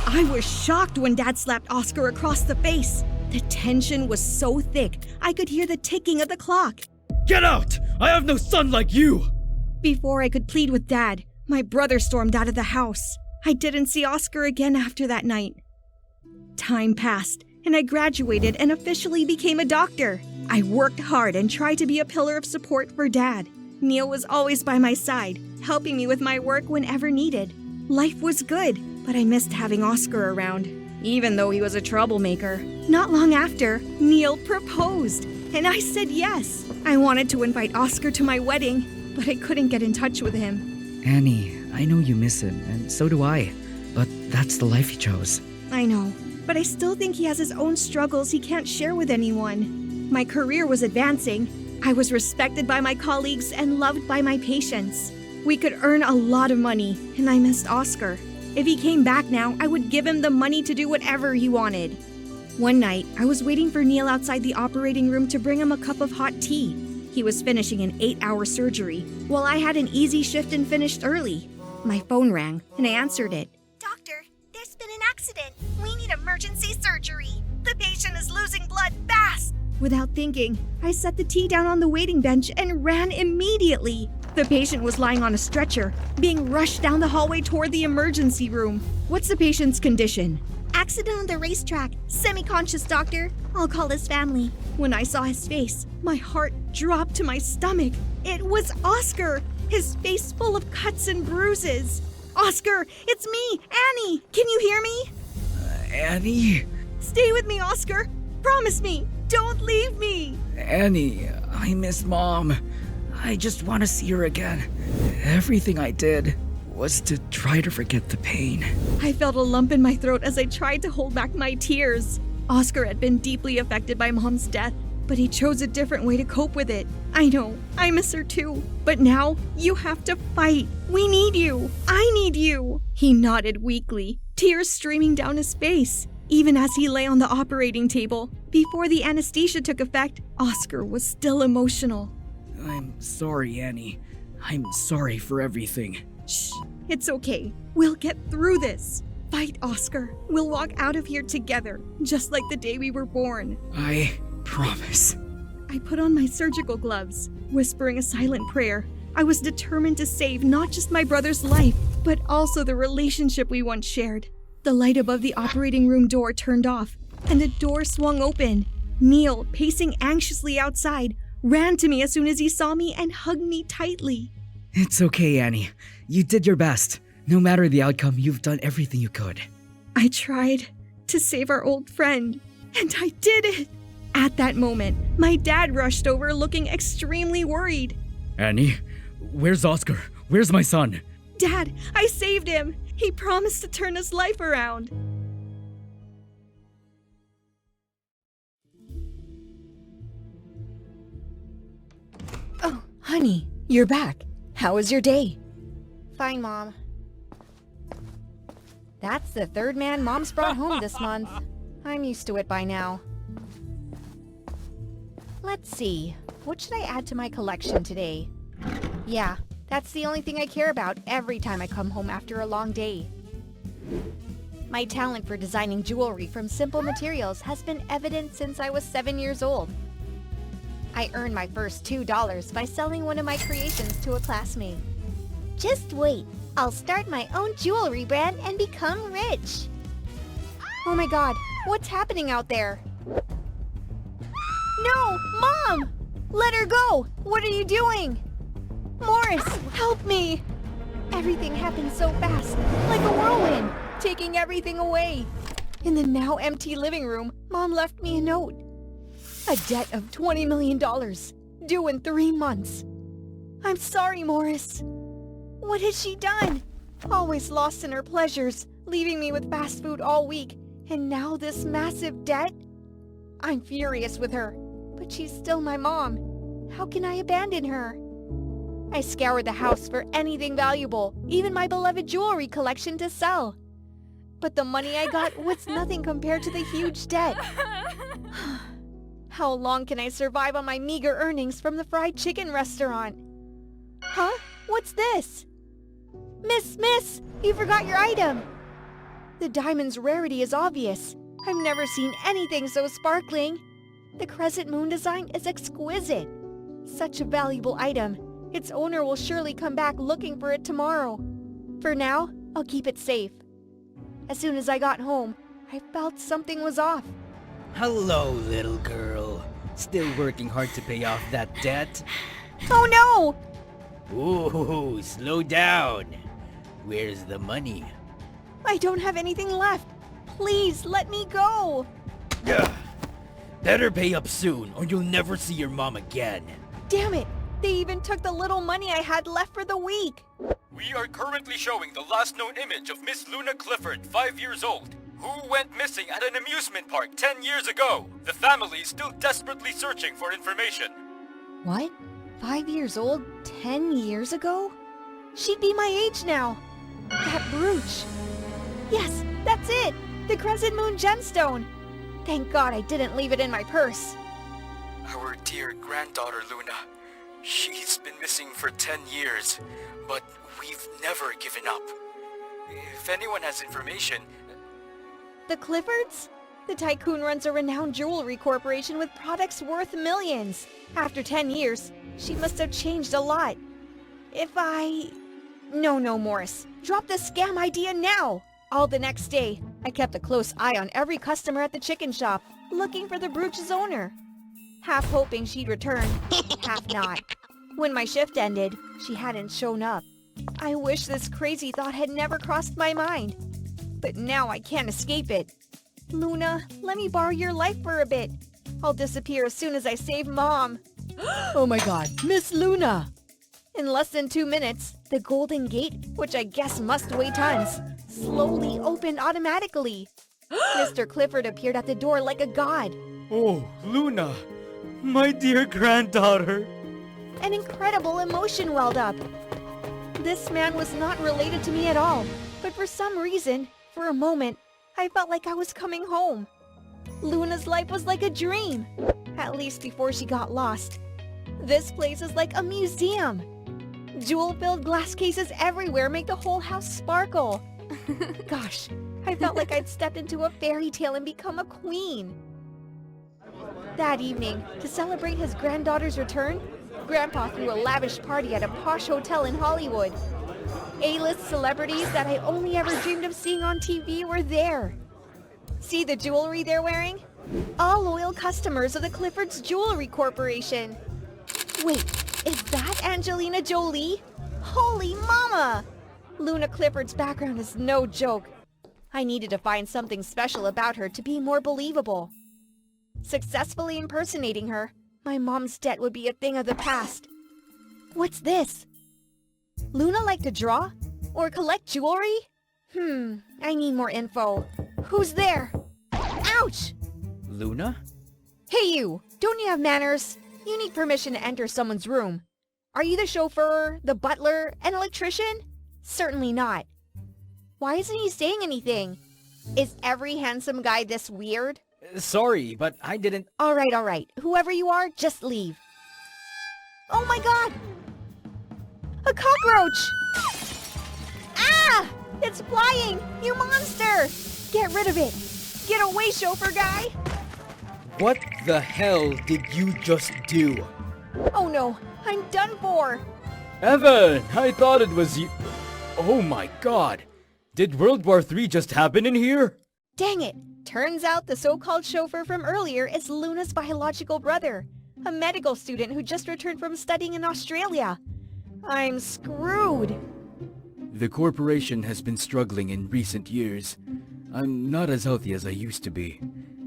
S6: I was shocked when Dad slapped Oscar across the face. The tension was so thick, I could hear the ticking of the clock.
S2: Get out! I have no son like you!
S6: Before I could plead with Dad, my brother stormed out of the house. I didn't see Oscar again after that night. Time passed, and I graduated and officially became a doctor. I worked hard and tried to be a pillar of support for Dad. Neil was always by my side, helping me with my work whenever needed. Life was good, but I missed having Oscar around, even though he was a troublemaker. Not long after, Neil proposed, and I said yes. I wanted to invite Oscar to my wedding, but I couldn't get in touch with him.
S2: Annie, I know you miss him, and so do I. But that's the life he chose.
S6: I know, but I still think he has his own struggles he can't share with anyone. My career was advancing. I was respected by my colleagues and loved by my patients. We could earn a lot of money, and I missed Oscar. If he came back now, I would give him the money to do whatever he wanted. One night, I was waiting for Neil outside the operating room to bring him a cup of hot tea. He was finishing an 8-hour surgery, while I had an easy shift and finished early. My phone rang, and I answered it. Doctor, there's been an accident. We need emergency surgery. The patient is losing blood fast. Without thinking, I set the tea down on the waiting bench and ran immediately. The patient was lying on a stretcher, being rushed down the hallway toward the emergency room. What's the patient's condition? Accident on the racetrack. Semi-conscious, doctor. I'll call his family. When I saw his face, my heart dropped to my stomach. It was Oscar, his face full of cuts and bruises. Oscar, it's me, Annie. Can you hear me?
S2: Annie?
S6: Stay with me, Oscar. Promise me. Don't leave me!
S2: Annie, I miss Mom. I just want to see her again. Everything I did was to try to forget the pain.
S6: I felt a lump in my throat as I tried to hold back my tears. Oscar had been deeply affected by Mom's death, but he chose a different way to cope with it. I know, I miss her too. But now, you have to fight. We need you. I need you. He nodded weakly, tears streaming down his face. Even as he lay on the operating table, before the anesthesia took effect, Oscar was still emotional.
S2: I'm sorry, Annie. I'm sorry for everything.
S6: Shh, it's okay. We'll get through this. Fight, Oscar. We'll walk out of here together, just like the day we were born.
S2: I promise.
S6: I put on my surgical gloves, whispering a silent prayer. I was determined to save not just my brother's life, but also the relationship we once shared. The light above the operating room door turned off, and the door swung open. Neil, pacing anxiously outside, ran to me as soon as he saw me and hugged me tightly.
S2: It's okay, Annie. You did your best. No matter the outcome, you've done everything you could.
S6: I tried to save our old friend, and I did it! At that moment, my dad rushed over looking extremely worried.
S7: Annie, where's Oscar? Where's my son?
S6: Dad, I saved him! He promised to turn his life around.
S8: Oh, honey, you're back. How was your day?
S9: Fine, Mom. That's the third man Mom's brought home this month. I'm used to it by now. Let's see. What should I add to my collection today? Yeah, that's the only thing I care about every time I come home after a long day. My talent for designing jewelry from simple materials has been evident since I was 7 years old. I earned my first $2 by selling one of my creations to a classmate.
S10: Just wait. I'll start my own jewelry brand and become rich.
S9: Oh my god, what's happening out there? No! Mom! Let her go! What are you doing? Morris, help me! Everything happened so fast, like a whirlwind, taking everything away. In the now empty living room, Mom left me a note. A debt of $20 million, due in 3 months. I'm sorry, Morris. What has she done? Always lost in her pleasures, leaving me with fast food all week, and now this massive debt? I'm furious with her, but she's still my mom. How can I abandon her? I scoured the house for anything valuable, even my beloved jewelry collection to sell. But the money I got was nothing compared to the huge debt. How long can I survive on my meager earnings from the fried chicken restaurant? Huh? What's this? Miss, you forgot your item. The diamond's rarity is obvious. I've never seen anything so sparkling. The crescent moon design is exquisite. Such a valuable item. Its owner will surely come back looking for it tomorrow. For now, I'll keep it safe. As soon as I got home, I felt something was off.
S5: Hello, little girl. Still working hard to pay off that debt?
S9: Oh no!
S5: Ooh, slow down. Where's the money?
S9: I don't have anything left. Please, let me go.
S5: Ugh. Better pay up soon, or you'll never see your mom again.
S9: Damn it! They even took the little money I had left for the week.
S11: We are currently showing the last known image of Miss Luna Clifford, 5 years old, who went missing at an amusement park 10 years ago. The family is still desperately searching for information.
S9: What? 5 years old 10 years ago? She'd be my age now. That brooch. Yes, that's it! The Crescent Moon gemstone! Thank God I didn't leave it in my purse.
S11: Our dear granddaughter Luna. She's been missing for 10 years, but we've never given up. If anyone has information...
S9: The Cliffords? The tycoon runs a renowned jewelry corporation with products worth millions. After 10 years, she must have changed a lot. No, Morris. Drop the scam idea now! All the next day, I kept a close eye on every customer at the chicken shop, looking for the brooch's owner. Half hoping she'd return, half not. When my shift ended, she hadn't shown up. I wish this crazy thought had never crossed my mind. But now I can't escape it. Luna, let me borrow your life for a bit. I'll disappear as soon as I save Mom. Oh my god, Miss Luna! In less than 2 minutes, the golden gate, which I guess must weigh tons, slowly opened automatically. Mr. Clifford appeared at the door like a god.
S7: Oh, Luna, my dear granddaughter.
S9: An incredible emotion welled up. This man was not related to me at all, but for some reason, for a moment, I felt like I was coming home. Luna's life was like a dream, at least before she got lost. This place is like a museum. Jewel-filled glass cases everywhere make the whole house sparkle. Gosh, I felt like I'd stepped into a fairy tale and become a queen. That evening, to celebrate his granddaughter's return, Grandpa threw a lavish party at a posh hotel in Hollywood. A-list celebrities that I only ever dreamed of seeing on TV were there. See the jewelry they're wearing? All loyal customers of the Clifford's Jewelry Corporation. Wait, is that Angelina Jolie? Holy mama! Luna Clifford's background is no joke. I needed to find something special about her to be more believable. Successfully impersonating her, my mom's debt would be a thing of the past. What's this? Luna like to draw? Or collect jewelry? I need more info. Who's there? Ouch!
S5: Luna?
S9: Hey you! Don't you have manners? You need permission to enter someone's room. Are you the chauffeur, the butler, an electrician? Certainly not. Why isn't he saying anything? Is every handsome guy this weird?
S5: Sorry, but I didn't...
S9: Alright. Whoever you are, just leave. Oh my god! A cockroach! Ah! It's flying! You monster! Get rid of it! Get away, chauffeur guy!
S2: What the hell did you just do?
S9: Oh no, I'm done for!
S7: Evan, I thought it was you. Oh my god. Did World War III just happen in here?
S9: Dang it! Turns out the so-called chauffeur from earlier is Luna's biological brother, a medical student who just returned from studying in Australia. I'm screwed!
S7: The corporation has been struggling in recent years. I'm not as healthy as I used to be.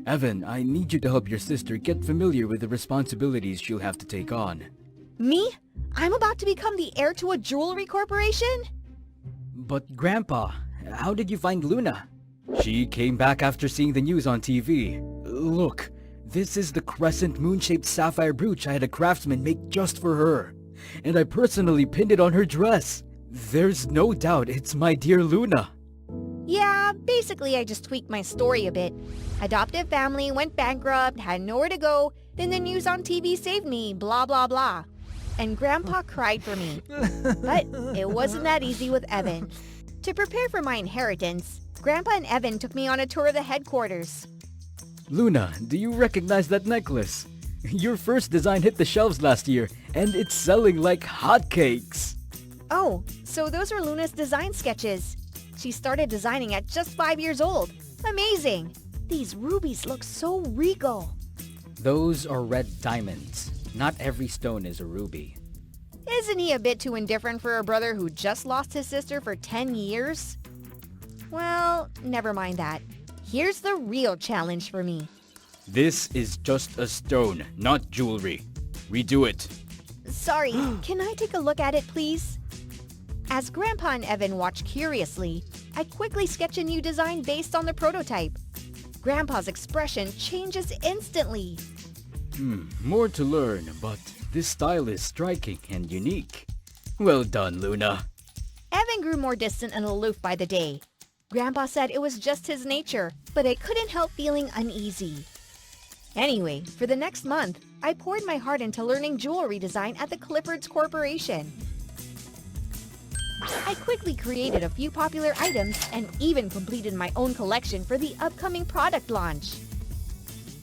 S7: Evan, I need you to help your sister get familiar with the responsibilities she'll have to take on.
S9: Me? I'm about to become the heir to a jewelry corporation?
S5: But Grandpa, how did you find Luna?
S7: She came back after seeing the news on TV. Look, this is the crescent moon-shaped sapphire brooch I had a craftsman make just for her. And I personally pinned it on her dress. There's no doubt it's my dear Luna.
S9: Yeah, basically I just tweaked my story a bit. Adoptive family, went bankrupt, had nowhere to go, then the news on TV saved me, blah blah blah. And Grandpa cried for me. But it wasn't that easy with Evan. To prepare for my inheritance, Grandpa and Evan took me on a tour of the headquarters.
S7: Luna, do you recognize that necklace? Your first design hit the shelves last year, and it's selling like hotcakes.
S9: Oh, so those are Luna's design sketches. She started designing at just 5 years old. Amazing! These rubies look so regal.
S5: Those are red diamonds. Not every stone is a ruby.
S9: Isn't he a bit too indifferent for a brother who just lost his sister for 10 years? Well, never mind that. Here's the real challenge for me.
S7: This is just a stone, not jewelry. Redo it.
S9: Sorry, can I take a look at it, please? As Grandpa and Evan watch curiously, I quickly sketch a new design based on the prototype. Grandpa's expression changes instantly.
S7: More to learn, but this style is striking and unique. Well done, Luna.
S9: Evan grew more distant and aloof by the day. Grandpa said it was just his nature, but I couldn't help feeling uneasy. Anyway, for the next month, I poured my heart into learning jewelry design at the Cliffords Corporation. I quickly created a few popular items and even completed my own collection for the upcoming product launch.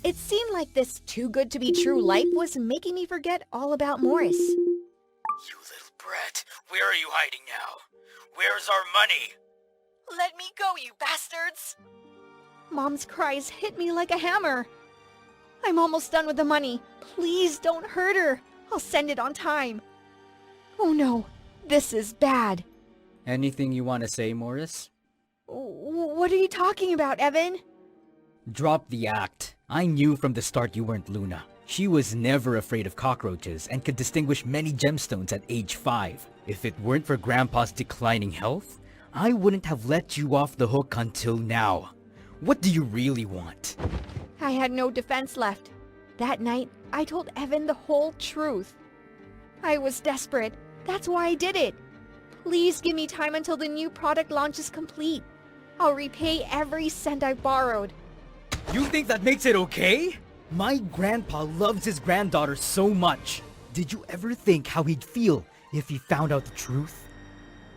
S9: It seemed like this too-good-to-be-true life was making me forget all about Morris.
S2: You little brat, where are you hiding now? Where's our money?
S9: Let me go, you bastards! Mom's cries hit me like a hammer. I'm almost done with the money. Please don't hurt her. I'll send it on time. Oh no, this is bad.
S5: Anything you want to say, Morris?
S9: What are you talking about, Evan?
S5: Drop the act. I knew from the start you weren't Luna. She was never afraid of cockroaches and could distinguish many gemstones at age 5. If it weren't for Grandpa's declining health, I wouldn't have let you off the hook until now. What do you really want?
S9: I had no defense left. That night, I told Evan the whole truth. I was desperate. That's why I did it. Please give me time until the new product launch is complete. I'll repay every cent I borrowed.
S2: You think that makes it okay? My grandpa loves his granddaughter so much. Did you ever think how he'd feel if he found out the truth?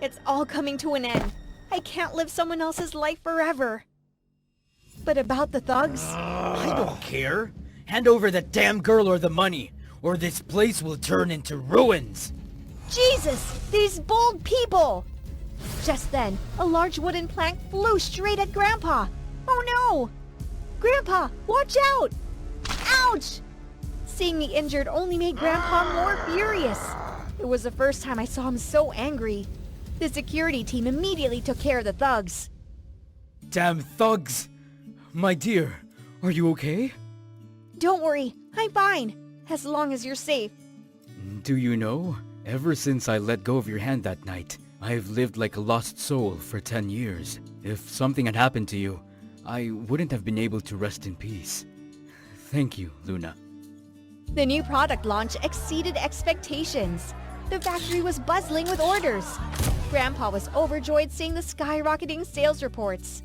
S9: It's all coming to an end. I can't live someone else's life forever. But about the thugs?
S2: I don't care. Hand over that damn girl or the money, or this place will turn into ruins.
S9: Jesus! These bold people! Just then, a large wooden plank flew straight at Grandpa. Oh no! Grandpa, watch out! Ouch! Seeing me injured only made Grandpa more furious. It was the first time I saw him so angry. The security team immediately took care of the thugs.
S7: Damn thugs! My dear, are you okay?
S9: Don't worry, I'm fine, as long as you're safe.
S7: Do you know, ever since I let go of your hand that night, I've lived like a lost soul for 10 years. If something had happened to you, I wouldn't have been able to rest in peace. Thank you, Luna.
S9: The new product launch exceeded expectations. The factory was buzzing with orders. Grandpa was overjoyed seeing the skyrocketing sales reports.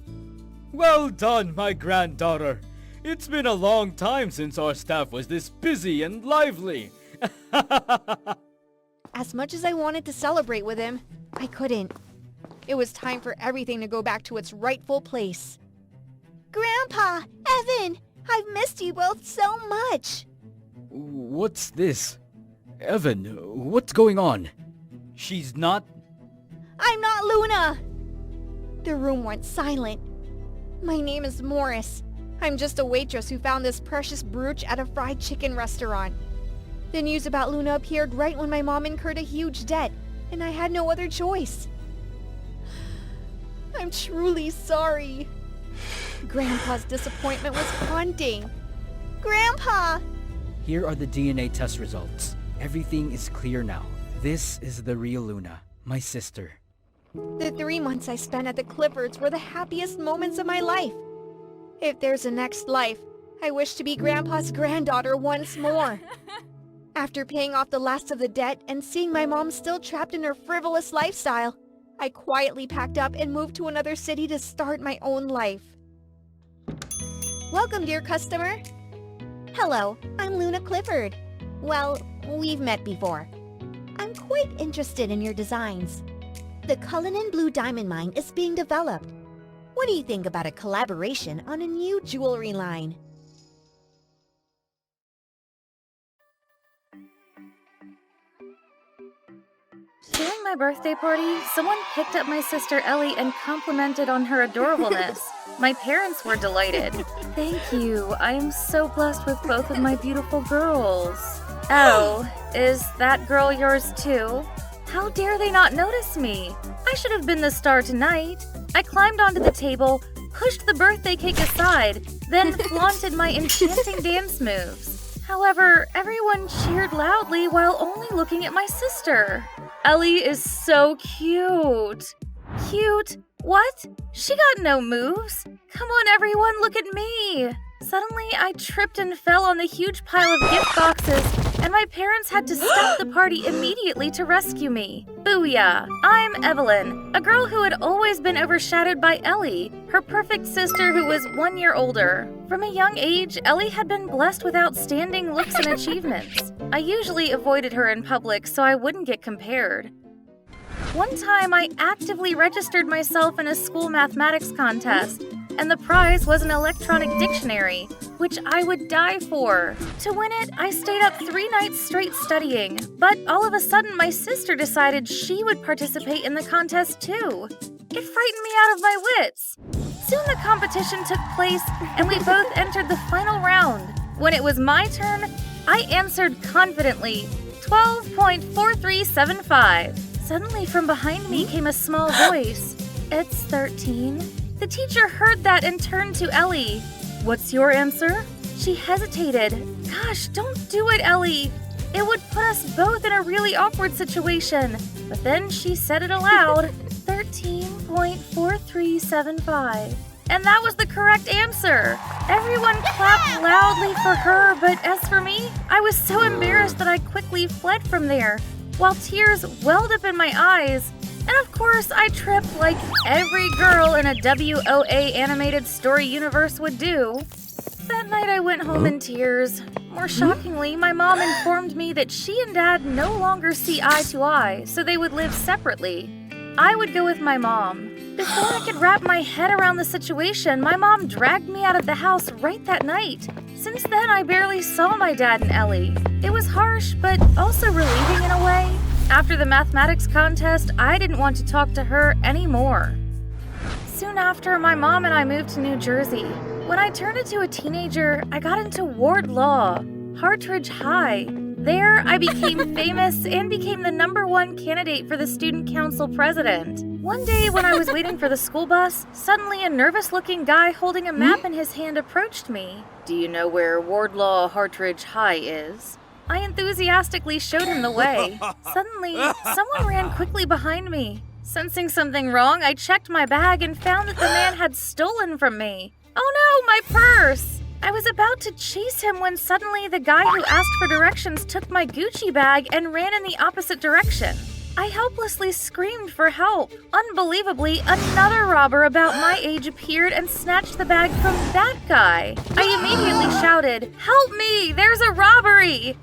S7: Well done, my granddaughter. It's been a long time since our staff was this busy and lively.
S9: As much as I wanted to celebrate with him, I couldn't. It was time for everything to go back to its rightful place. Grandpa! Evan! I've missed you both so much.
S7: What's this? Evan, what's going on?
S2: She's not.
S9: I'm not Luna! The room went silent. My name is Morris. I'm just a waitress who found this precious brooch at a fried chicken restaurant. The news about Luna appeared right when my mom incurred a huge debt, and I had no other choice. I'm truly sorry. Grandpa's disappointment was haunting. Grandpa!
S5: Here are the DNA test results. Everything is clear now. This is the real Luna, my sister.
S9: The 3 months I spent at the Cliffords were the happiest moments of my life. If there's a next life, I wish to be Grandpa's granddaughter once more. After paying off the last of the debt and seeing my mom still trapped in her frivolous lifestyle, I quietly packed up and moved to another city to start my own life. Welcome, dear customer.
S10: Hello, I'm Luna Clifford. Well, we've met before. I'm quite interested in your designs. The Cullinan Blue Diamond Mine is being developed. What do you think about a collaboration on a new jewelry line?
S12: During my birthday party, someone picked up my sister Ellie and complimented on her adorableness. My parents were delighted. Thank you. I am so blessed with both of my beautiful girls. Oh, is that girl yours too? How dare they not notice me? I should have been the star tonight. I climbed onto the table, pushed the birthday cake aside, then flaunted my enchanting dance moves. However, everyone cheered loudly while only looking at my sister. Ellie is so cute. Cute? What? She got no moves. Come on, everyone, look at me. Suddenly, I tripped and fell on the huge pile of gift boxes, and my parents had to stop the party immediately to rescue me. Booyah! I'm Evelyn, a girl who had always been overshadowed by Ellie, her perfect sister who was 1 year older. From a young age, Ellie had been blessed with outstanding looks and achievements. I usually avoided her in public so I wouldn't get compared. One time, I actively registered myself in a school mathematics contest, and the prize was an electronic dictionary, which I would die for. To win it, I stayed up 3 nights straight studying, but all of a sudden my sister decided she would participate in the contest too. It frightened me out of my wits. Soon the competition took place, and we both entered the final round. When it was my turn, I answered confidently, 12.4375. Suddenly from behind me came a small voice. It's 13. The teacher heard that and turned to Ellie. What's your answer? She hesitated. Gosh, don't do it, Ellie. It would put us both in a really awkward situation. But then she said it aloud. 13.4375. And that was the correct answer. Everyone clapped loudly for her, but as for me, I was so embarrassed that I quickly fled from there, while tears welled up in my eyes. And of course, I tripped like every girl in a WOA animated story universe would do. That night I went home in tears. More shockingly, my mom informed me that she and Dad no longer see eye to eye, so they would live separately. I would go with my mom. Before I could wrap my head around the situation, my mom dragged me out of the house right that night. Since then, I barely saw my dad and Ellie. It was harsh, but also relieving in a way. After the mathematics contest, I didn't want to talk to her anymore. Soon after, my mom and I moved to New Jersey. When I turned into a teenager, I got into ward law, Hartridge High. There, I became famous and became the #1 candidate for the student council president. One day, when I was waiting for the school bus, suddenly a nervous-looking guy holding a map in his hand approached me. Do you know where Wardlaw Hartridge High is? I enthusiastically showed him the way. Suddenly, someone ran quickly behind me. Sensing something wrong, I checked my bag and found that the man had stolen from me. Oh no, my purse! I was about to chase him when suddenly the guy who asked for directions took my Gucci bag and ran in the opposite direction. I helplessly screamed for help. Unbelievably, another robber about my age appeared and snatched the bag from that guy. I immediately shouted, "Help me! There's a robbery!"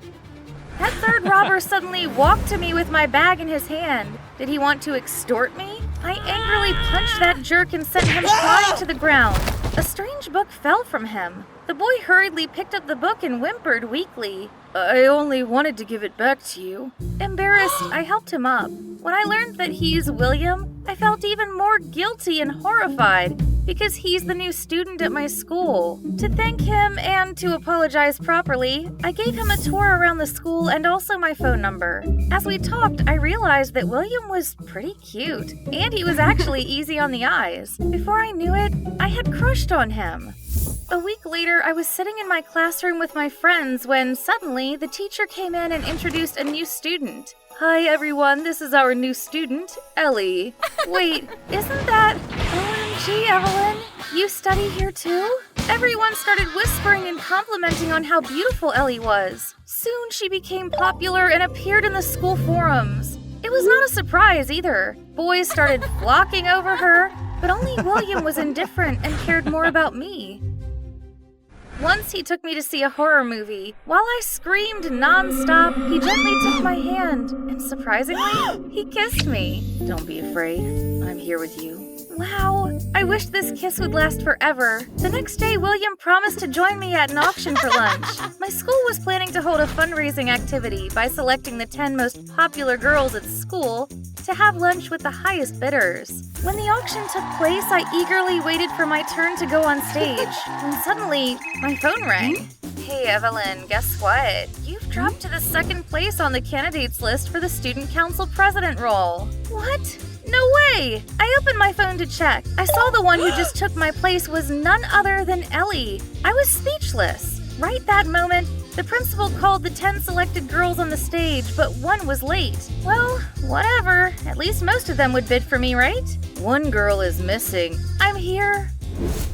S12: That third robber suddenly walked to me with my bag in his hand. Did he want to extort me? I angrily punched that jerk and sent him flying to the ground. A strange book fell from him. The boy hurriedly picked up the book and whimpered weakly. I only wanted to give it back to you. Embarrassed, I helped him up. When I learned that he's William, I felt even more guilty and horrified because he's the new student at my school. To thank him and to apologize properly, I gave him a tour around the school and also my phone number. As we talked, I realized that William was pretty cute, and he was actually easy on the eyes. Before I knew it, I had crushed on him. A week later, I was sitting in my classroom with my friends when suddenly the teacher came in and introduced a new student. Hi everyone, this is our new student, Ellie. Wait, isn't that... OMG, Evelyn, you study here too? Everyone started whispering and complimenting on how beautiful Ellie was. Soon she became popular and appeared in the school forums. It was not a surprise either. Boys started flocking over her, but only William was indifferent and cared more about me. Once he took me to see a horror movie. While I screamed non-stop, he gently took my hand, and surprisingly, he kissed me. Don't be afraid, I'm here with you. Wow, I wish this kiss would last forever. The next day, William promised to join me at an auction for lunch. My school was planning to hold a fundraising activity by selecting the 10 most popular girls at school to have lunch with the highest bidders. When the auction took place, I eagerly waited for my turn to go on stage, when suddenly, my phone rang. Hey Evelyn, guess what? You've dropped to the second place on the candidates list for the student council president role. What? No way! I opened my phone to check. I saw the one who just took my place was none other than Ellie. I was speechless. Right that moment, the principal called the 10 selected girls on the stage, but one was late. Well, whatever. At least most of them would bid for me, right? One girl is missing. I'm here.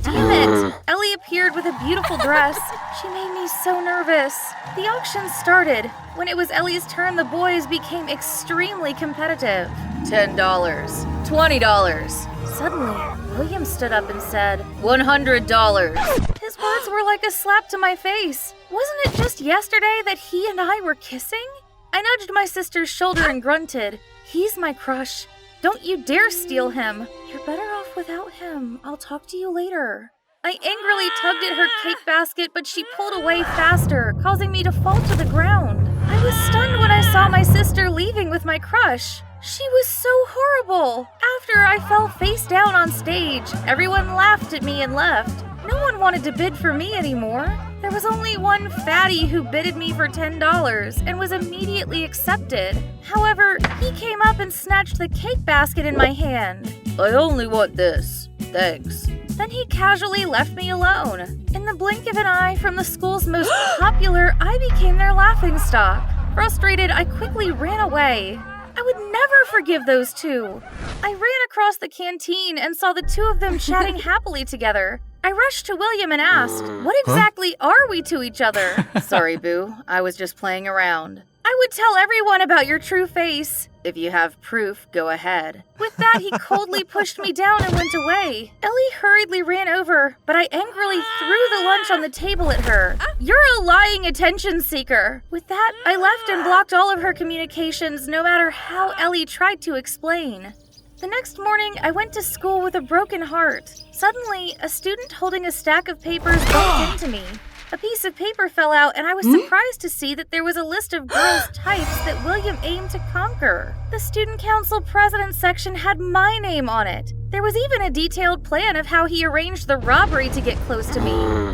S12: Damn it! Ellie appeared with a beautiful dress. She made me so nervous. The auction started. When it was Ellie's turn, the boys became extremely competitive. $10, $20. Suddenly, William stood up and said, $100. His words were like a slap to my face. Wasn't it just yesterday that he and I were kissing? I nudged my sister's shoulder and grunted, He's my crush. Don't you dare steal him. You're better off without him. I'll talk to you later. I angrily tugged at her cake basket, but she pulled away faster, causing me to fall to the ground. I was stunned when I saw my sister leaving with my crush. She was so horrible. After I fell face down on stage, everyone laughed at me and left. No one wanted to bid for me anymore. There was only one fatty who bidded me for $10 and was immediately accepted. However, he came up and snatched the cake basket in my hand. I only want this. Thanks. Then he casually left me alone. In the blink of an eye, from the school's most popular, I became their laughingstock. Frustrated, I quickly ran away. I would never forgive those two. I ran across the canteen and saw the two of them chatting happily together. I rushed to William and asked, what exactly are we to each other? Sorry, boo. I was just playing around. I would tell everyone about your true face. If you have proof, go ahead. With that, he coldly pushed me down and went away. Ellie hurriedly ran over, but I angrily threw the lunch on the table at her. You're a lying attention seeker. With that, I left and blocked all of her communications, no matter how Ellie tried to explain. The next morning, I went to school with a broken heart. Suddenly, a student holding a stack of papers bumped into me. A piece of paper fell out, and I was surprised to see that there was a list of girls' types that William aimed to conquer. The student council president section had my name on it. There was even a detailed plan of how he arranged the robbery to get close to me.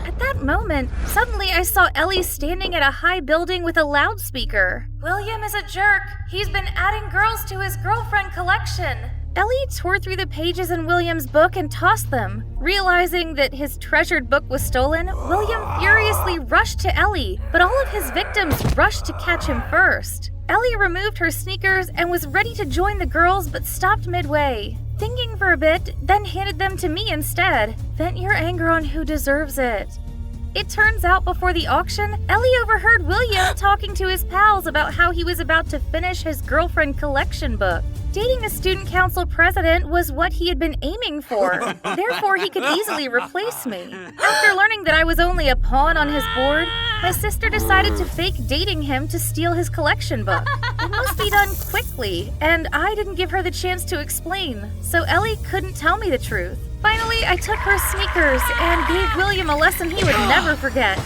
S12: At that moment, suddenly I saw Ellie standing at a high building with a loudspeaker. William is a jerk. He's been adding girls to his girlfriend collection. Ellie tore through the pages in William's book and tossed them. Realizing that his treasured book was stolen, William furiously rushed to Ellie, but all of his victims rushed to catch him first. Ellie removed her sneakers and was ready to join the girls, but stopped midway. Thinking for a bit, then handed them to me instead. Vent your anger on who deserves it. It turns out before the auction, Ellie overheard William talking to his pals about how he was about to finish his girlfriend collection book. Dating a student council president was what he had been aiming for. Therefore, he could easily replace me. After learning that I was only a pawn on his board, my sister decided to fake dating him to steal his collection book. It must be done quickly, and I didn't give her the chance to explain, so Ellie couldn't tell me the truth. Finally, I took her sneakers and gave William a lesson he would never forget.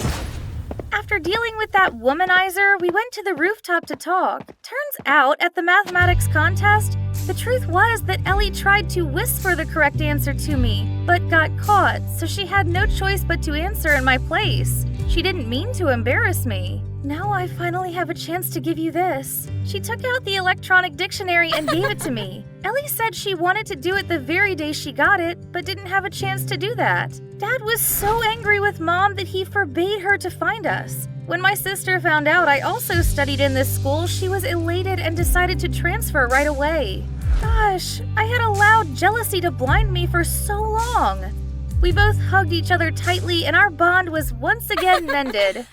S12: After dealing with that womanizer, we went to the rooftop to talk. Turns out, at the mathematics contest, the truth was that Ellie tried to whisper the correct answer to me, but got caught, so she had no choice but to answer in my place. She didn't mean to embarrass me. Now I finally have a chance to give you this. She took out the electronic dictionary and gave it to me. Ellie said she wanted to do it the very day she got it, but didn't have a chance to do that. Dad was so angry with Mom that he forbade her to find us. When my sister found out I also studied in this school, she was elated and decided to transfer right away. Gosh, I had allowed jealousy to blind me for so long. We both hugged each other tightly and our bond was once again mended.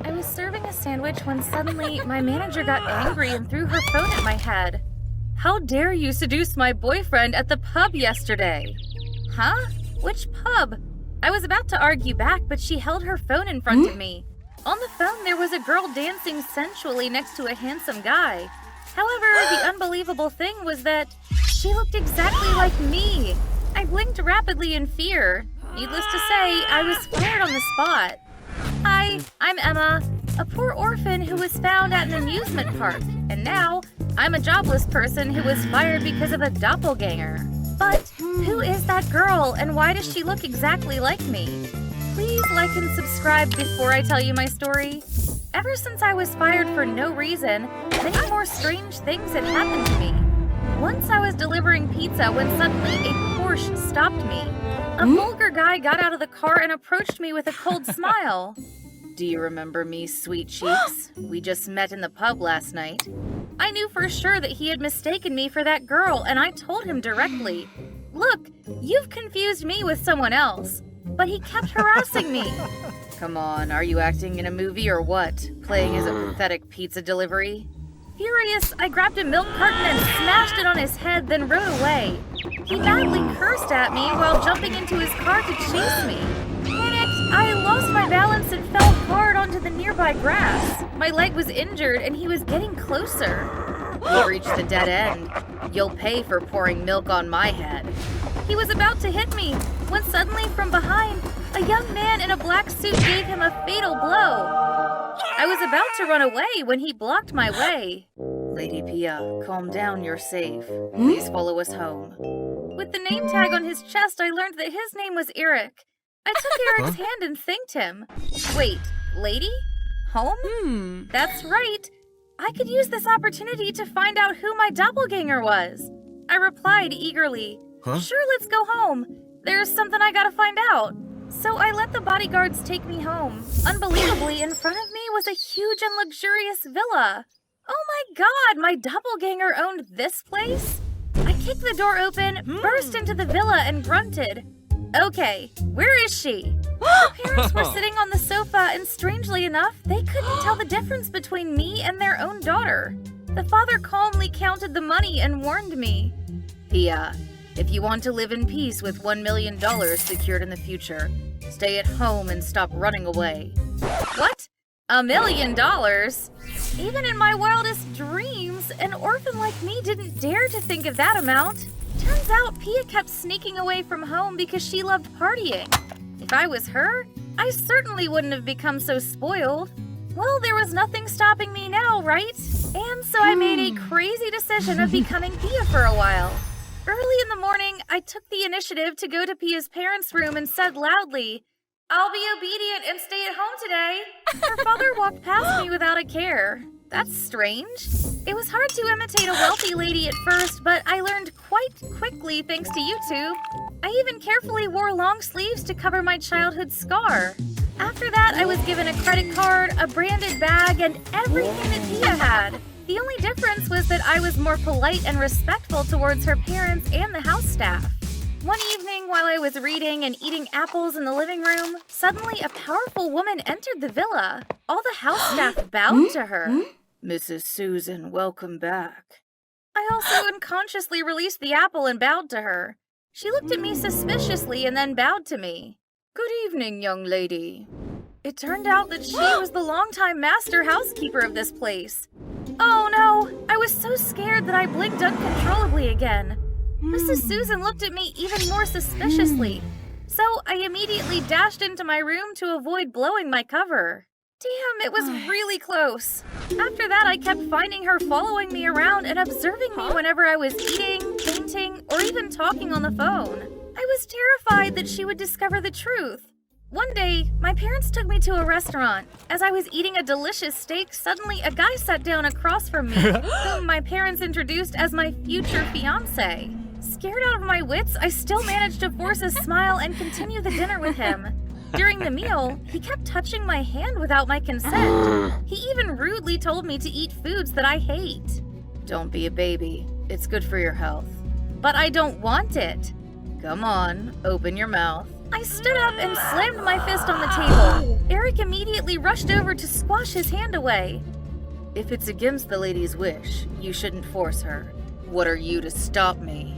S12: I was serving a sandwich when suddenly my manager got angry and threw her phone at my head. How dare you seduce my boyfriend at the pub yesterday? Huh? Which pub? I was about to argue back, but she held her phone in front of me. On the phone, there was a girl dancing sensually next to a handsome guy. However, the unbelievable thing was that she looked exactly like me. I blinked rapidly in fear. Needless to say, I was fired on the spot. Hi, I'm Emma, a poor orphan who was found at an amusement park. And now, I'm a jobless person who was fired because of a doppelganger. But who is that girl and why does she look exactly like me? Please like and subscribe before I tell you my story. Ever since I was fired for no reason, many more strange things had happened to me. Once I was delivering pizza when suddenly a Porsche stopped me. A vulgar guy got out of the car and approached me with a cold smile. Do you remember me, sweet cheeks? We just met in the pub last night. I knew for sure that he had mistaken me for that girl, and I told him directly, look, you've confused me with someone else. But he kept harassing me. Come on, are you acting in a movie or what? Playing as a pathetic pizza delivery? Furious, I grabbed a milk carton and smashed it on his head, then rode away. He madly cursed at me while jumping into his car to chase me. Panicked, I lost my balance and fell hard onto the nearby grass. My leg was injured and he was getting closer. We reached the dead end. You'll pay for pouring milk on my head. He was about to hit me when suddenly from behind, a young man in a black suit gave him a fatal blow. I was about to run away when he blocked my way. Lady Pia, calm down, you're safe. Please follow us home. With the name tag on his chest, I learned that his name was Eric. I took Eric's hand and thanked him. Wait, lady? Home? That's right. I could use this opportunity to find out who my doppelganger was. I replied eagerly. Sure, let's go home. There's something I gotta find out. So I let the bodyguards take me home. Unbelievably, in front of me was a huge and luxurious villa. Oh my god, my doppelganger owned this place? I kicked the door open, burst into the villa, and grunted. Okay, where is she? Her parents were sitting on the sofa, and strangely enough, they couldn't tell the difference between me and their own daughter. The father calmly counted the money and warned me. Pia, if you want to live in peace with $1 million secured in the future, stay at home and stop running away. What? $1 million? Even in my wildest dreams, an orphan like me didn't dare to think of that amount. Turns out Pia kept sneaking away from home because she loved partying. If I was her, I certainly wouldn't have become so spoiled. Well, there was nothing stopping me now, right? And so I made a crazy decision of becoming Pia for a while. Early in the morning, I took the initiative to go to Pia's parents' room and said loudly, I'll be obedient and stay at home today. Her father walked past me without a care. That's strange. It was hard to imitate a wealthy lady at first, but I learned quite quickly thanks to YouTube. I even carefully wore long sleeves to cover my childhood scar. After that, I was given a credit card, a branded bag, and everything that Pia had. The only difference was that I was more polite and respectful towards her parents and the house staff. One evening, while I was reading and eating apples in the living room, suddenly a powerful woman entered the villa. All the house staff bowed to her. Mrs. Susan, welcome back. I also unconsciously released the apple and bowed to her. She looked at me suspiciously and then bowed to me. Good evening, young lady. It turned out that she was the longtime master housekeeper of this place. Oh no, I I was so scared that I blinked uncontrollably again. Mrs. Susan looked at me even more suspiciously, so I immediately dashed into my room to avoid blowing my cover. Damn, it was really close. After that, I kept finding her following me around and observing me whenever I was eating, painting, or even talking on the phone. I was terrified that she would discover the truth. One day, my parents took me to a restaurant. As I was eating a delicious steak, suddenly a guy sat down across from me, whom my parents introduced as my future fiancé. Scared out of my wits, I still managed to force a smile and continue the dinner with him. During the meal, he kept touching my hand without my consent. He even rudely told me to eat foods that I hate. Don't be a baby. It's good for your health. But I don't want it. Come on, open your mouth. I stood up and slammed my fist on the table. Eric immediately rushed over to squash his hand away. If it's against the lady's wish, you shouldn't force her. What are you to stop me?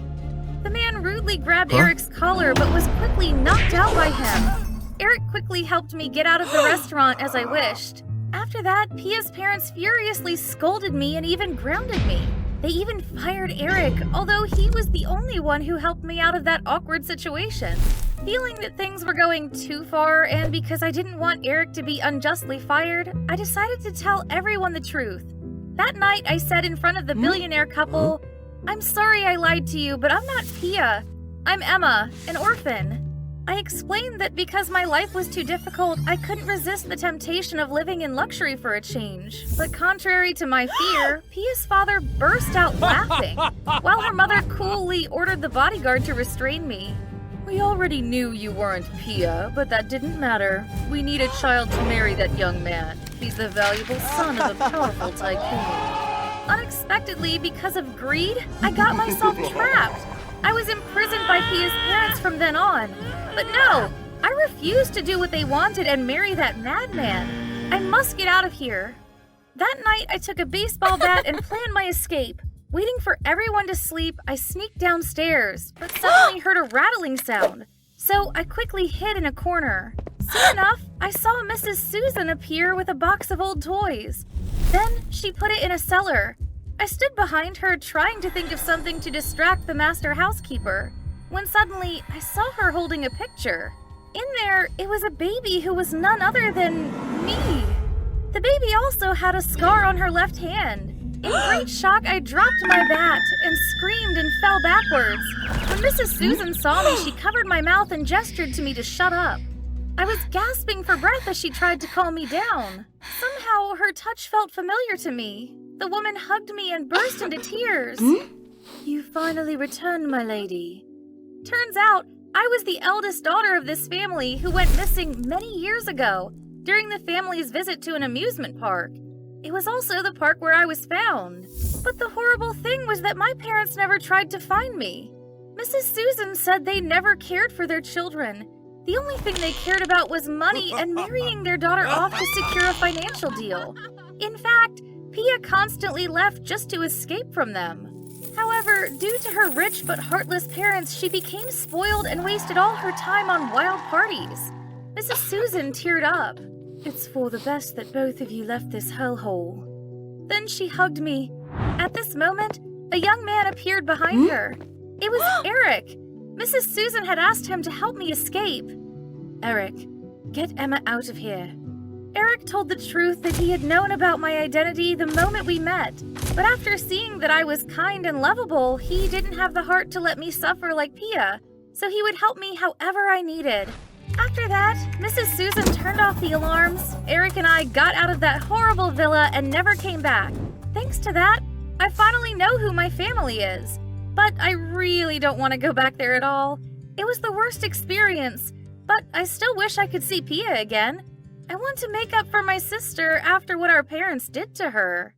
S12: The man rudely grabbed Eric's collar but was quickly knocked out by him. Eric quickly helped me get out of the restaurant as I wished. After that, Pia's parents furiously scolded me and even grounded me. They even fired Eric, although he was the only one who helped me out of that awkward situation. Feeling that things were going too far, and because I didn't want Eric to be unjustly fired, I decided to tell everyone the truth. That night, I said in front of the billionaire couple, "I'm sorry I lied to you, but I'm not Pia. I'm Emma, an orphan." I explained that because my life was too difficult, I couldn't resist the temptation of living in luxury for a change. But contrary to my fear, Pia's father burst out laughing, while her mother coolly ordered the bodyguard to restrain me. We already knew you weren't Pia, but that didn't matter. We need a child to marry that young man. He's the valuable son of a powerful tycoon. Unexpectedly, because of greed, I got myself trapped. I was imprisoned by Pia's parents from then on. But no, I refused to do what they wanted and marry that madman. I must get out of here. That night, I took a baseball bat and planned my escape. Waiting for everyone to sleep, I sneaked downstairs, but suddenly heard a rattling sound. So I quickly hid in a corner. Soon enough, I saw Mrs. Susan appear with a box of old toys. Then she put it in a cellar. I stood behind her trying to think of something to distract the master housekeeper, when suddenly I saw her holding a picture. In there, it was a baby who was none other than me. The baby also had a scar on her left hand. In great shock, I dropped my bat and screamed and fell backwards. When Mrs. Susan saw me, she covered my mouth and gestured to me to shut up. I was gasping for breath as she tried to calm me down. Somehow, her touch felt familiar to me. The woman hugged me and burst into tears. You finally returned, my lady. Turns out, I was the eldest daughter of this family who went missing many years ago during the family's visit to an amusement park. It was also the park where I was found. But the horrible thing was that my parents never tried to find me. Mrs. Susan said they never cared for their children. The only thing they cared about was money and marrying their daughter off to secure a financial deal. In fact, Pia constantly left just to escape from them. However, due to her rich but heartless parents, she became spoiled and wasted all her time on wild parties. Mrs. Susan teared up. It's for the best that both of you left this hellhole. Then she hugged me. At this moment, a young man appeared behind her. It was Eric. Mrs. Susan had asked him to help me escape. Eric, get Emma out of here. Eric told the truth that he had known about my identity the moment we met. But after seeing that I was kind and lovable, he didn't have the heart to let me suffer like Pia, so he would help me however I needed. After that, Mrs. Susan turned off the alarms. Eric and I got out of that horrible villa and never came back. Thanks to that, I finally know who my family is. But I really don't want to go back there at all. It was the worst experience, but I still wish I could see Pia again. I want to make up for my sister after what our parents did to her.